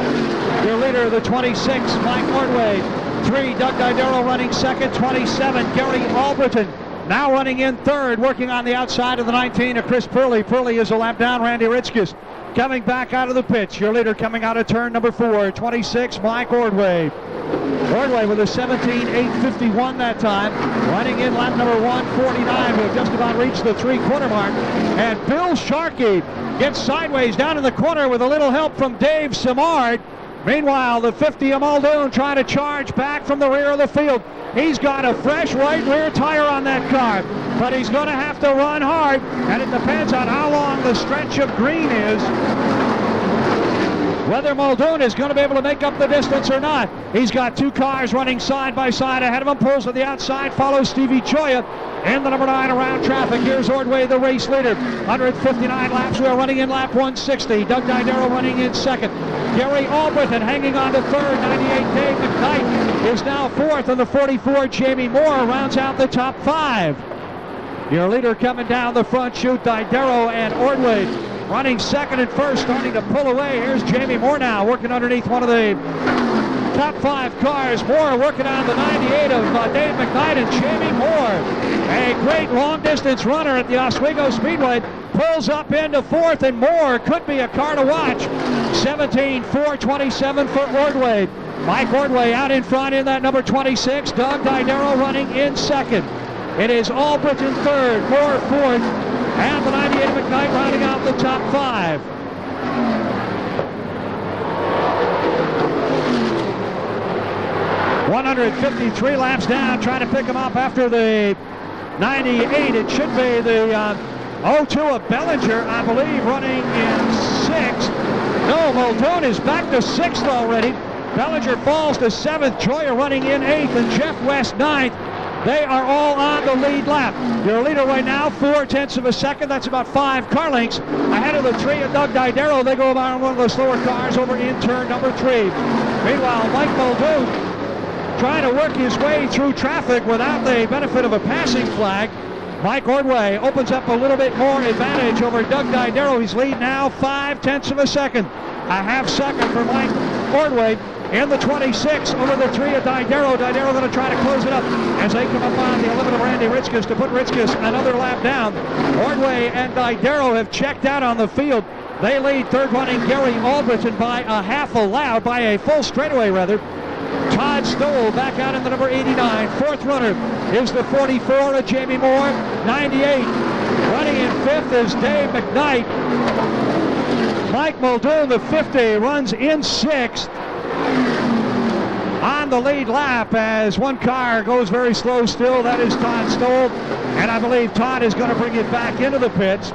Your leader, the 26, Mike Ordway. 3, Doug Didero running second. 27, Gary Albritton. Now running in third, working on the outside of the 19 of Chris Purley. Purley is a lap down. Randy Ritzkis coming back out of the pits. Your leader coming out of turn number 4, 26, Mike Ordway. Ordway with a 17.851 that time, running in lap number 149. We've just about reached the 3-quarter mark. And Bill Sharkey gets sideways down in the corner with a little help from Dave Simard. Meanwhile, the 50 of Muldoon trying to charge back from the rear of the field. He's got a fresh right rear tire on that car, but he's going to have to run hard, and it depends on how long the stretch of green is, whether Muldoon is going to be able to make up the distance or not. He's got 2 cars running side by side ahead of him. Pulls to the outside, follows Stevie Choya in the number 9 around traffic. Here's Ordway, the race leader. 159 laps. We are running in lap 160. Doug Didero running in second. Gary Albritton hanging on to third. 98 Dave McKnight is now fourth, and the 44 Jamie Moore rounds out the top 5. Your leader coming down the front chute, Didero and Ordway running second and first, starting to pull away. Here's Jamie Moore now working underneath one of the top 5 cars. Moore working on the 98 of Dave McKnight, and Jamie Moore, a great long distance runner at the Oswego Speedway, pulls up into fourth, and Moore could be a car to watch. 17.427 for Ordway. Mike Ordway out in front in that number 26. Doug Didero running in second. It is Albritton third, Moore fourth, and the 98 McKnight rounding out the top 5. $153 laps down, trying to pick him up after the 98. It should be the 02 of Bellinger, I believe, running in 6th. No, Muldoon is back to 6th already. Bellinger falls to 7th. Choya running in 8th, and Jeff West 9th. They are all on the lead lap. Your leader right now, 0.4 of a second. That's about 5 car lengths ahead of the 3 of Doug Didero. They go around one of the slower cars over in turn number 3. Meanwhile, Mike Muldoon trying to work his way through traffic without the benefit of a passing flag. Mike Ordway opens up a little bit more advantage over Doug Didero. He's lead now 0.5 of a second. A half second for Mike Ordway in the 26 over the 3 of Didero. Didero going to try to close it up as they come up on the 11 of Randy Ritzkus to put Ritzkus another lap down. Ordway and Didero have checked out on the field. They lead third running Gary Albritton by a half a lap, by a full straightaway rather. Todd Stoll back out in the number 89. Fourth runner is the 44 of Jamie Moore. 98 running in 5th is Dave McKnight. Mike Muldoon, the 50, runs in 6th on the lead lap as one car goes very slow still. That is Todd Stoll, and I believe Todd is going to bring it back into the pits.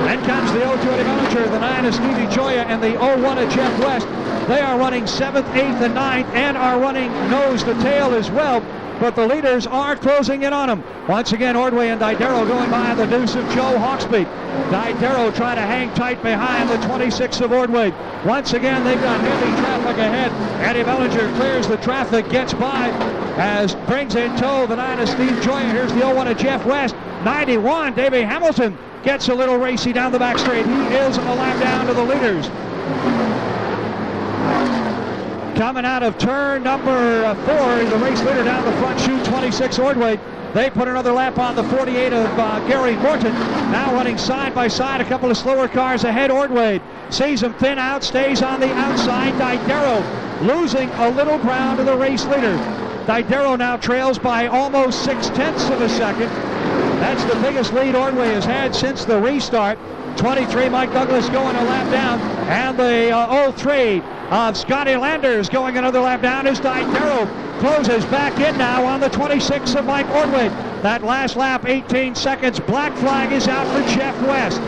Then comes the 02 of Bellinger, the 9 of Stevie Choya, and the 01 of Jeff West. They are running 7th, 8th, and 9th, and are running nose to tail as well. But the leaders are closing in on them. Once again, Ordway and Didero going by the deuce of Joe Hawksby. Didero trying to hang tight behind the 26 of Ordway. Once again, they've got heavy traffic ahead. Eddie Bellinger clears the traffic, gets by, as brings in tow the 9 of Steve Choya. Here's the 01 of Jeff West. 91, Davey Hamilton gets a little racy down the back straight. He is a lap down to the leaders. Coming out of turn number 4, the race leader down the front chute, 26 Ordway. They put another lap on the 48 of Gary Morton. Now running side by side, a couple of slower cars ahead. Ordway sees him thin out, stays on the outside. Didero losing a little ground to the race leader. Didero now trails by almost 0.6 of a second. That's the biggest lead Ordway has had since the restart. 23, Mike Douglas going a lap down, and the 03 of Scotty Landers going another lap down as Didero closes back in now on the 26 of Mike Ordway. That last lap, 18 seconds. Black flag is out for Jeff West.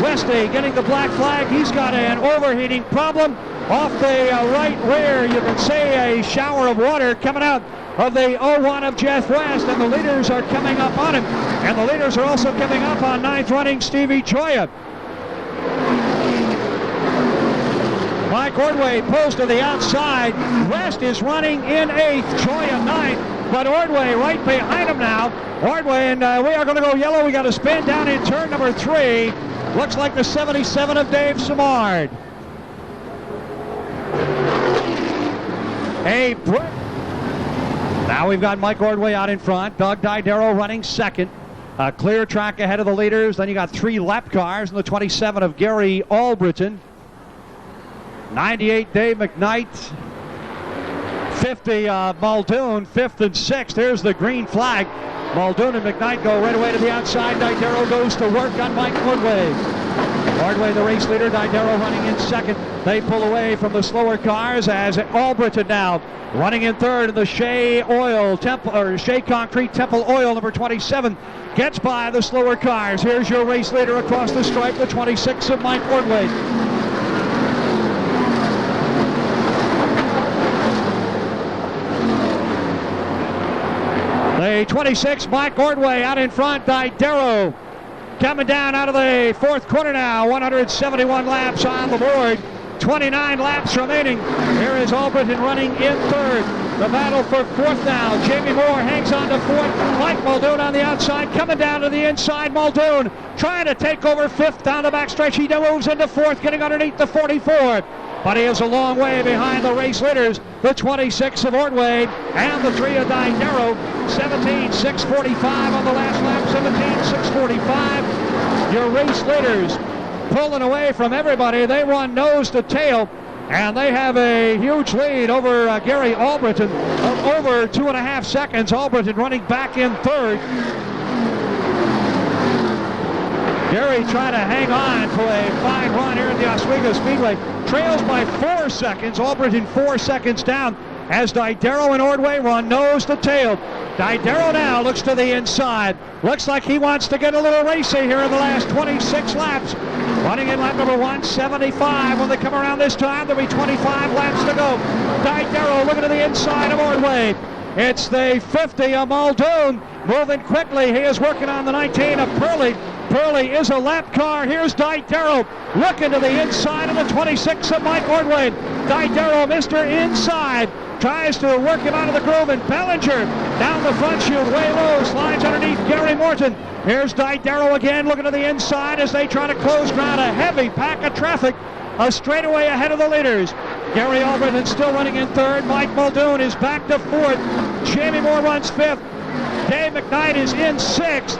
Westy getting the black flag. He's got an overheating problem off the right rear. You can see a shower of water coming out of the 01 of Jeff West, and the leaders are coming up on him. And the leaders are also coming up on 9th running Stevie Choya. Mike Ordway pulls to the outside. West is running in 8th, Choya 9th, but Ordway right behind him now. Ordway, and we are going to go yellow. We got a spin down in turn number 3. Looks like the 77 of Dave Simard. Now we've got Mike Ordway out in front. Doug Didero running second. A clear track ahead of the leaders. Then you got 3 lap cars in the 27 of Gary Albritton. 98 Dave McKnight. 50 Muldoon, 5th and 6th. Here's the green flag. Muldoon and McKnight go right away to the outside. Didero goes to work on Mike Ordway. Ordway, the race leader. Didero running in 2nd. They pull away from the slower cars as Albritton now running in 3rd. And the Shea Concrete Temple Oil, number 27, gets by the slower cars. Here's your race leader across the stripe, the 26 of Mike Ordway. The 26, Mike Ordway out in front. Didero coming down out of the 4th corner now. 171 laps on the board. 29 laps remaining. Here is Albritton running in 3rd. The battle for 4th now. Jamie Moore hangs on to 4th. Mike Muldoon on the outside, coming down to the inside. Muldoon trying to take over 5th down the backstretch. He moves into 4th, getting underneath the 44. But he is a long way behind the race leaders, the 26 of Ordway and the 3 of Didero. 17:6:45 on the last lap, 17:6:45. Your race leaders pulling away from everybody. They run nose to tail, and they have a huge lead over Gary Albritton of over 2.5 seconds. Albritton running back in 3rd. Gary trying to hang on to a fine run here at the Oswego Speedway. Trails by 4 seconds. Albritton 4 seconds down as Didero and Ordway run nose to tail. Didero now looks to the inside. Looks like he wants to get a little racy here in the last 26 laps. Running in lap number 175. When they come around this time, there'll be 25 laps to go. Didero looking to the inside of Ordway. It's the 50 of Muldoon moving quickly. He is working on the 19 of Purley. Purley is a lap car. Here's Didero looking to the inside of the 26 of Mike Ordway. Didero, Mr. Inside, tries to work him out of the groove, and Bellinger down the front chute, way low, slides underneath Gary Morton. Here's Didero again looking to the inside as they try to close ground. A heavy pack of traffic, a straightaway ahead of the leaders. Gary Albritton still running in 3rd. Mike Muldoon is back to 4th. Jamie Moore runs 5th. Dave McKnight is in 6th.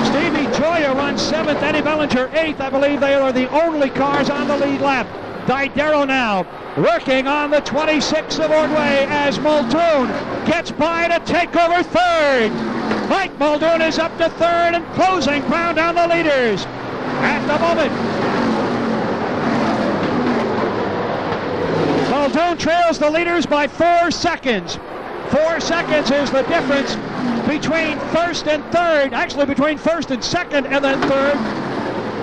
Stevie Joya runs 7th. Eddie Bellinger 8th. I believe they are the only cars on the lead lap. Didero now working on the 26 of Ordway as Muldoon gets by to take over 3rd. Mike Muldoon is up to 3rd and closing ground on the leaders at the moment. Muldoon trails the leaders by 4 seconds. 4 seconds is the difference between 1st and 3rd, actually between 1st and 2nd and then 3rd.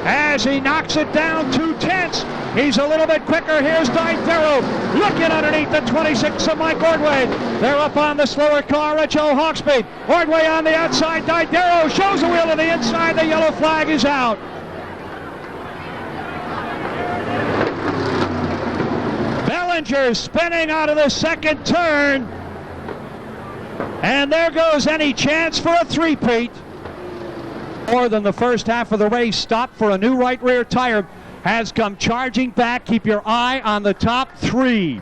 As he knocks it down 2/10, he's a little bit quicker. Here's Didero looking underneath the 26 of Mike Ordway. They're up on the slower car at Joe Hawksby. Ordway on the outside. Didero shows the wheel to the inside. The yellow flag is out. Bellinger spinning out of the 2nd turn. And there goes any chance for a three-peat. More than the first half of the race. Stop for a new right rear tire. Has come charging back. Keep your eye on the top 3.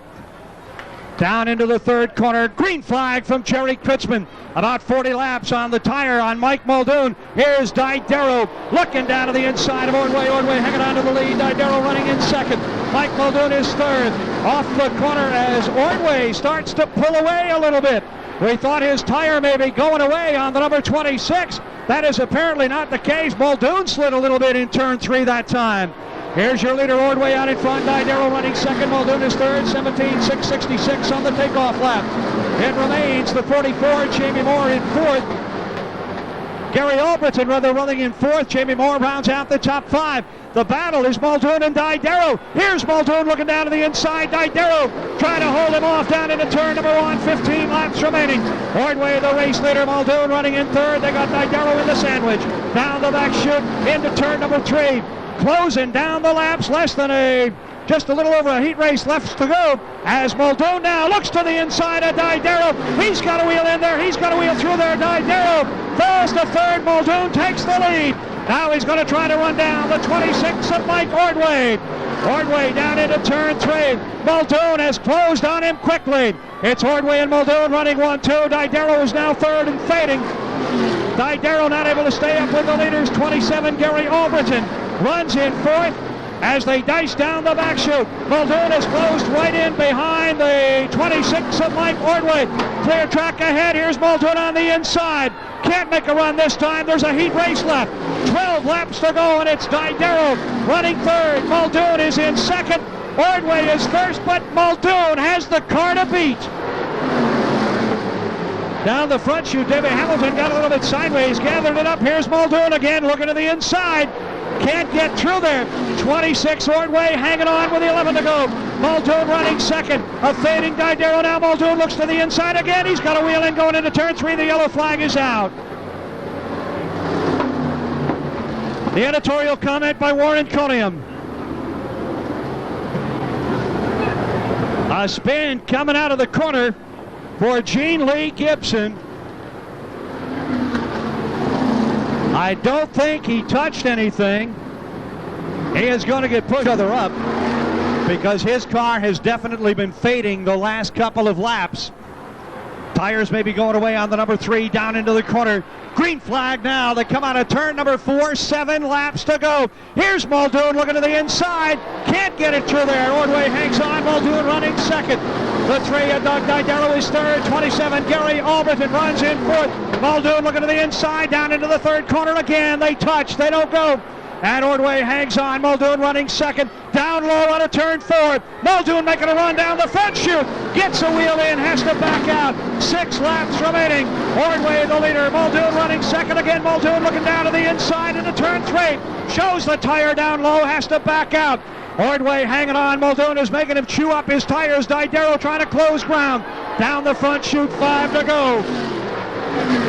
Down into the 3rd corner. Green flag from Jerry Kritzman. About 40 laps on the tire on Mike Muldoon. Here's Didero looking down to the inside of Ordway. Ordway hanging on to the lead. Didero running in 2nd. Mike Muldoon is 3rd. Off the corner as Ordway starts to pull away a little bit. We thought his tire may be going away on the number 26. That is apparently not the case. Muldoon slid a little bit in turn 3 that time. Here's your leader, Ordway, out in front. Didero running 2nd. Muldoon is 3rd. 17:6:66 on the takeoff lap. It remains the 44. Jamie Moore in 4th. Gary Albritton running in 4th. Jamie Moore rounds out the top 5. The battle is Muldoon and Didero. Here's Muldoon looking down to the inside. Didero trying to hold him off down into turn number 1. 15 laps remaining. Ordway, the race leader. Muldoon running in 3rd. They got Didero in the sandwich. Down the back chute into turn number 3. Closing down the laps. Just a little over a heat race left to go as Muldoon now looks to the inside of Didero. He's got a wheel in there. He's got a wheel through there. Didero falls to 3rd. Muldoon takes the lead. Now he's going to try to run down the 26 of Mike Ordway. Ordway down into turn 3. Muldoon has closed on him quickly. It's Ordway and Muldoon running 1-2. Didero is now 3rd and fading. Didero not able to stay up with the leaders. 27, Gary Albritton runs in fourth as they dice down the back chute. Muldoon is closed right in behind the 26 of Mike Ordway. Clear track ahead. Here's Muldoon on the inside. Can't make a run this time. There's a heat race left. 12 laps to go, and it's Didero running third. Muldoon is in second. Ordway is first, but Muldoon has the car to beat. Down the front chute, David Hamilton got a little bit sideways, gathered it up. Here's Muldoon again, looking to the inside. Can't get through there. 26 Ordway hanging on with 11 to go. Muldoon running second. A fading Didero now. Muldoon looks to the inside again. He's got a wheel in going into turn 3. The yellow flag is out. The editorial comment by Warren Coniam. A spin coming out of the corner for Gene Lee Gibson. I don't think he touched anything. He is going to get pushed further up because his car has definitely been fading the last couple of laps. Tires may be going away on the number 3 down into the corner. Green flag now. They come out of turn number 4. 7 laps to go. Here's Muldoon looking to the inside. Can't get it through there. Ordway hangs on. Muldoon running second. The 3 of Doug Didero is third. 27 Gary Albritton runs in fourth. Muldoon looking to the inside. Down into the third corner again. They touch. They don't go. And Ordway hangs on. Muldoon running second. Down low on a turn 4. Muldoon making a run down the front chute. Gets a wheel in. Has to back out. 6 laps remaining. Ordway the leader. Muldoon running second again. Muldoon looking down to the inside into turn 3. Shows the tire down low. Has to back out. Ordway hanging on. Muldoon is making him chew up his tires. Didero trying to close ground. Down the front chute. 5 to go.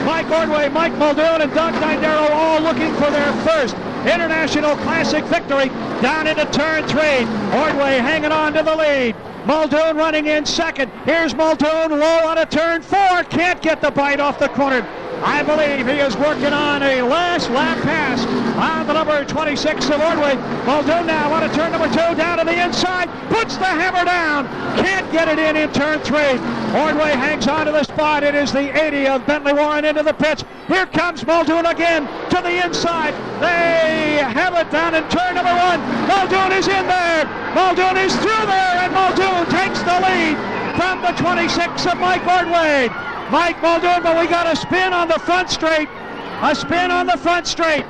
Mike Ordway, Mike Muldoon, and Doug Didero all looking for their first International Classic victory down into turn 3. Ordway hanging on to the lead. Muldoon running in second. Here's Muldoon low on a turn 4. Can't get the bite off the corner. I believe he is working on a last lap pass on the number 26 of Ordway. Muldoon now on a turn number 2 down to the inside. Puts the hammer down. Can't get it in turn 3. Ordway hangs on to the spot. It is the 80 of Bentley Warren into the pits. Here comes Muldoon again to the inside. They have it down in turn number 1. Muldoon is in there. Muldoon is through there, and Muldoon takes the lead from the 26 of Mike Ordway. Mike Muldoon, but we got a spin on the front straight. A spin on the front straight.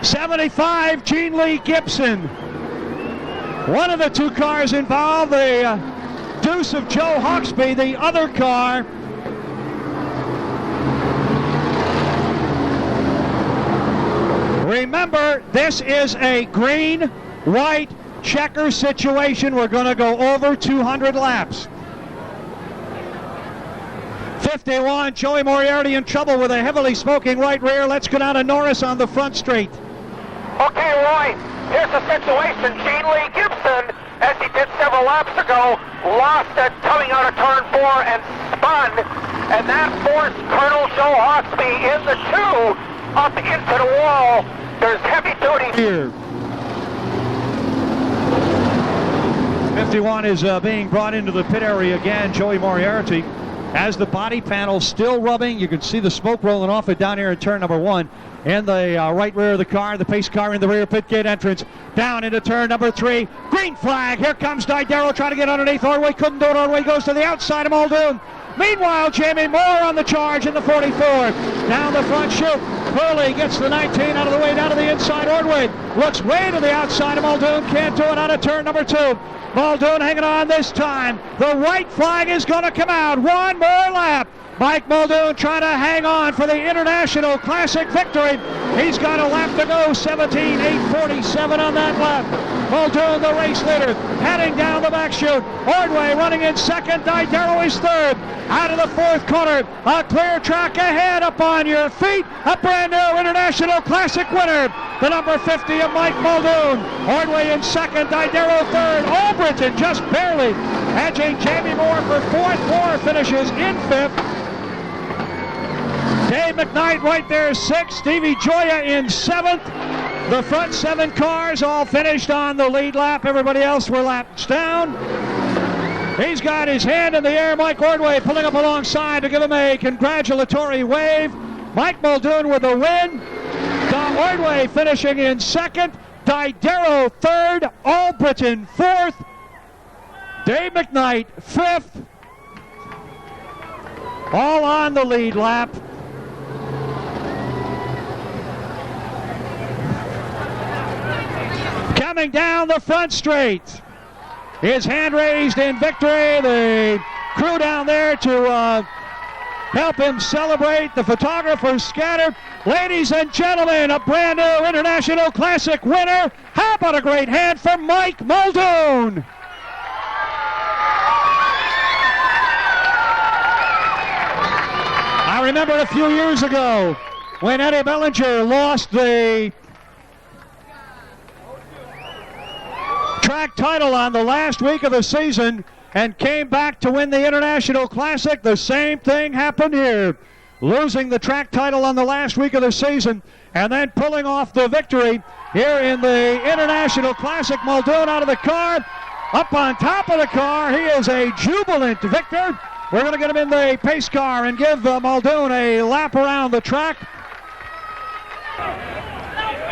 75, Gene Lee Gibson. One of the 2 cars involved, the Deuce of Joe Hawksby. The other car, remember, this is a green-white checker situation. We're going to go over 200 laps. 51, Joey Moriarty in trouble with a heavily smoking right rear. Let's go down to Norris on the front straight. Okay, Roy, here's the situation. Gene Lee Gibson, as he did several laps ago, lost it coming out of turn 4 and spun, and that forced Colonel Joe Hawksby in the 2 up into the wall. There's heavy duty here. 51 is being brought into the pit area again, Joey Moriarty. As the body panel still rubbing, you can see the smoke rolling off it down here in turn number 1. In the right rear of the car, the pace car in the rear pit gate entrance. Down into turn number 3. Green flag. Here comes Didero trying to get underneath. Ordway couldn't do it. Ordway goes to the outside of Muldoon. Meanwhile, Jamie Moore on the charge in the 44. Down the front chute. Hurley gets the 19 out of the way down to the inside. Ordway looks way to the outside of Muldoon. Can't do it out of turn number 2. Muldoon hanging on this time. The white flag is going to come out. One more lap. Mike Muldoon trying to hang on for the International Classic victory. He's got a lap to go. 17:8:47 on that lap. Muldoon, the race leader, heading down the back chute. Ordway running in second. Didero is third. Out of the 4th corner. A clear track ahead. Up on your feet. A brand new International Classic winner. The number 50 of Mike Muldoon. Ordway in second. Didero third. Albritton just barely edging Jamie Moore for 4th. Moore finishes in 5th. Dave McKnight right there 6th. Stevie Gioia in 7th. The front 7 cars all finished on the lead lap. Everybody else were laps down. He's got his hand in the air. Mike Ordway pulling up alongside to give him a congratulatory wave. Mike Muldoon with the win. Ordway finishing in second. Didero third. Albritton fourth. Dave McKnight fifth. All on the lead lap. Coming down the front straight. His hand raised in victory. The crew down there to help him celebrate. The photographers scattered. Ladies and gentlemen, a brand new International Classic winner. How about a great hand for Mike Muldoon? I remember a few years ago when Eddie Bellinger lost the track title on the last week of the season and came back to win the International Classic. The same thing happened here. Losing the track title on the last week of the season and then pulling off the victory here in the International Classic. Muldoon out of the car, up on top of the car. He is a jubilant victor. We're going to get him in the pace car and give Muldoon a lap around the track.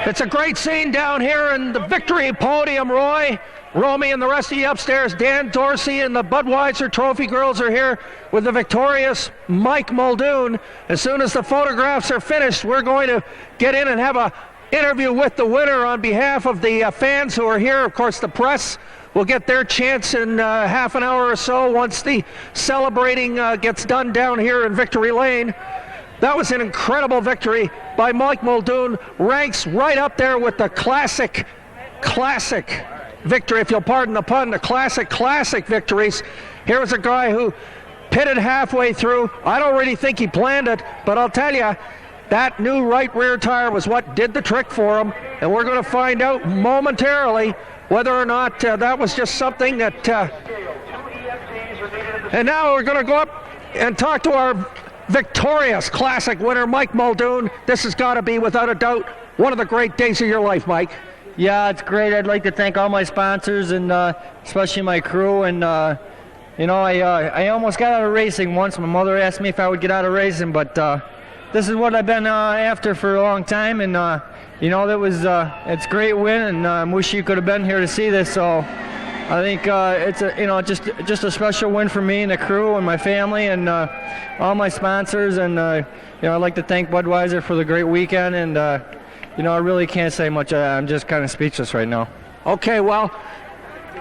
It's a great scene down here in the victory podium, Roy. Romy and the rest of you upstairs. Dan Dorsey and the Budweiser Trophy girls are here with the victorious Mike Muldoon. As soon as the photographs are finished, we're going to get in and have an interview with the winner on behalf of the fans who are here. Of course, the press will get their chance in half an hour or so once the celebrating gets done down here in Victory Lane. That was an incredible victory by Mike Muldoon. Ranks right up there with the classic victory, if you'll pardon the pun, the classic victories. Here was a guy who pitted halfway through. I don't really think he planned it, but I'll tell you, that new right rear tire was what did the trick for him, and we're going to find out momentarily whether or not that was just something that... And now we're going to go up and talk to our victorious classic winner, Mike Muldoon. This has got to be, without a doubt, one of the great days of your life, Mike. Yeah, it's great. I'd like to thank all my sponsors and especially my crew. And, I almost got out of racing once. My mother asked me if I would get out of racing, but this is what I've been after for a long time. And, it's a great win, and I wish you could have been here to see this. So I think it's just a special win for me and the crew and my family and all my sponsors. And, I'd like to thank Budweiser for the great weekend. And, I really can't say much. I'm just kind of speechless right now. Okay, well,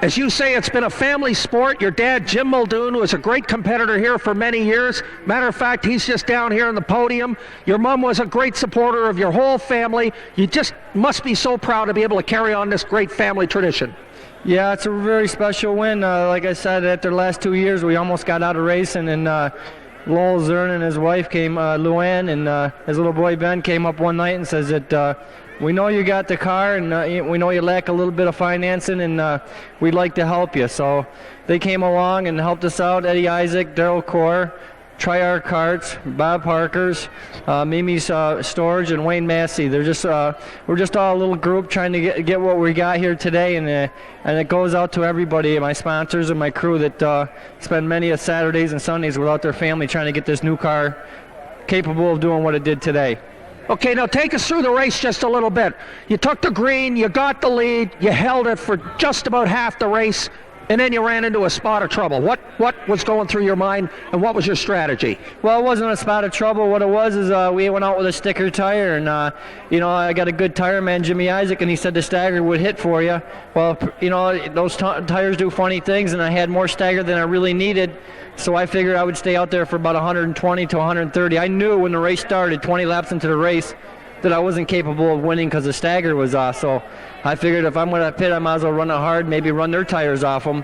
as you say, it's been a family sport. Your dad, Jim Muldoon, was a great competitor here for many years. Matter of fact, he's just down here on the podium. Your mom was a great supporter of your whole family. You just must be so proud to be able to carry on this great family tradition. Yeah, it's a very special win. Like I said, after the last 2 years, we almost got out of racing, and Lowell Zern and his wife came, Duane, and his little boy Ben came up one night and says that we know you got the car, and we know you lack a little bit of financing, and we'd like to help you. So they came along and helped us out. Eddie Isaac, Daryl Core, Tri-R Carts, Bob Parker's, Mimi's Storage, and Wayne Massey. They're just we're just all a little group trying to get what we got here today, and it goes out to everybody, my sponsors and my crew that spend many Saturdays and Sundays without their family trying to get this new car capable of doing what it did today. Okay, now take us through the race just a little bit. You took the green, you got the lead, you held it for just about half the race, and then you ran into a spot of trouble. What was going through your mind, and what was your strategy? Well, it wasn't a spot of trouble. What it was is we went out with a sticker tire, and I got a good tire man, Jimmy Isaac, and he said the stagger would hit for you. Well, those tires do funny things, and I had more stagger than I really needed, so I figured I would stay out there for about 120 to 130. I knew when the race started, 20 laps into the race, that I wasn't capable of winning because the stagger was off. So I figured if I'm going to pit, I might as well run it hard, maybe run their tires off them.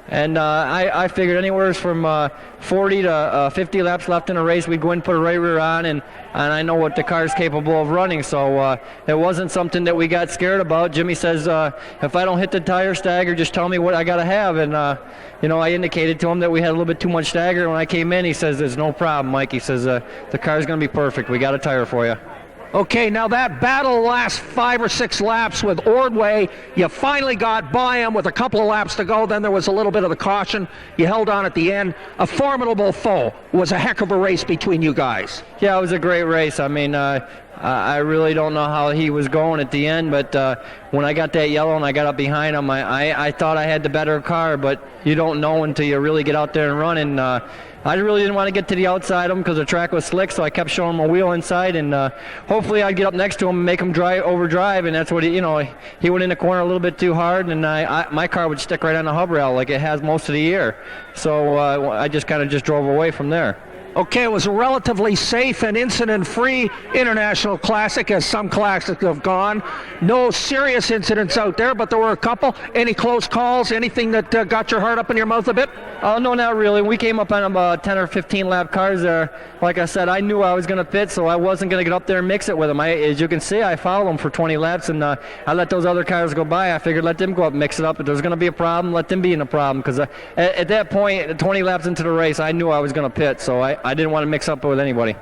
And I figured anywhere from 40 to 50 laps left in a race, we'd go in and put a right rear on, and I know what the car's capable of running. So it wasn't something that we got scared about. Jimmy says, if I don't hit the tire stagger, just tell me what I got to have. And, I indicated to him that we had a little bit too much stagger. When I came in, he says, there's no problem, Mike. He says, the car's going to be perfect. We got a tire for you. Okay, now that battle lasts 5 or 6 laps with Ordway. You finally got by him with a couple of laps to go. Then there was a little bit of the caution. You held on at the end. A formidable foe. It was a heck of a race between you guys. Yeah, it was a great race. I mean, I really don't know how he was going at the end, but when I got that yellow and I got up behind him, I thought I had the better car, but you don't know until you really get out there and run. And I really didn't want to get to the outside of him because the track was slick, so I kept showing him a wheel inside, and hopefully I'd get up next to him and make him overdrive, and that's what he went in the corner a little bit too hard, and my car would stick right on the hub rail like it has most of the year. So I just kind of drove away from there. Okay, it was a relatively safe and incident-free International Classic, as some classics have gone. No serious incidents out there, but there were a couple. Any close calls? Anything that got your heart up in your mouth a bit? Oh, no, not really. We came up on about 10 or 15 lap cars there. Like I said, I knew I was going to pit, so I wasn't going to get up there and mix it with them. As you can see, I followed them for 20 laps, and I let those other cars go by. I figured let them go up and mix it up. If there's going to be a problem, let them be in a problem, because at that point, 20 laps into the race, I knew I was going to pit, so I didn't want to mix up with anybody.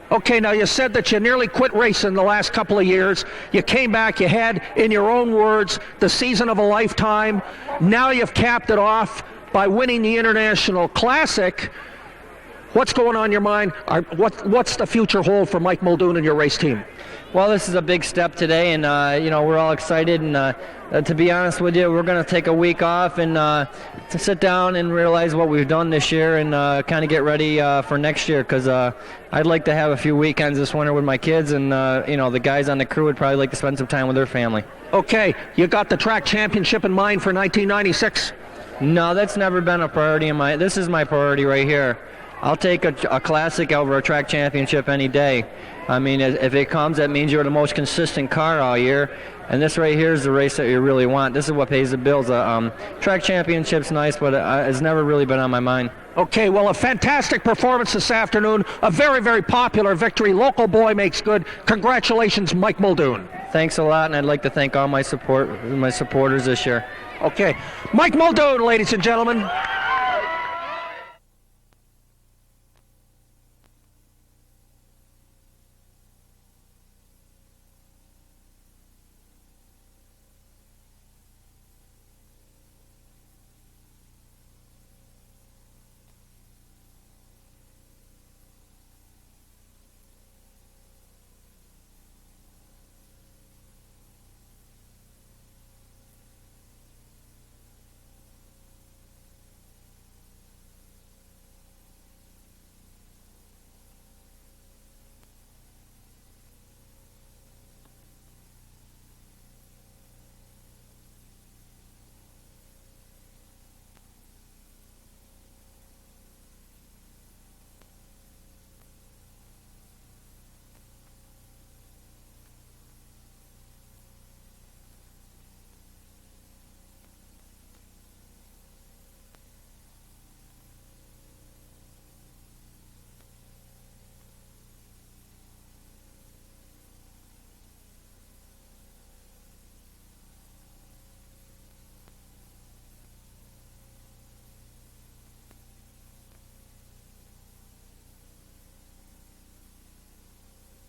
Okay, now you said that you nearly quit racing the last couple of years. You came back, you had, in your own words, the season of a lifetime. Now you've capped it off by winning the International Classic. What's going on in your mind? What's the future hold for Mike Muldoon and your race team? Well, this is a big step today, and we're all excited. And to be honest with you, we're going to take a week off and to sit down and realize what we've done this year and kind of get ready for next year. Because I'd like to have a few weekends this winter with my kids, and the guys on the crew would probably like to spend some time with their family. Okay, you got the track championship in mind for 1996? No, that's never been a priority in my. This is my priority right here. I'll take a classic over a track championship any day. I mean, if it comes, that means you're the most consistent car all year. And this right here is the race that you really want. This is what pays the bills. Track championship's nice, but it's never really been on my mind. Okay, well, a fantastic performance this afternoon. A very, very popular victory. Local boy makes good. Congratulations, Mike Muldoon. Thanks a lot, and I'd like to thank all my supporters this year. Okay, Mike Muldoon, ladies and gentlemen.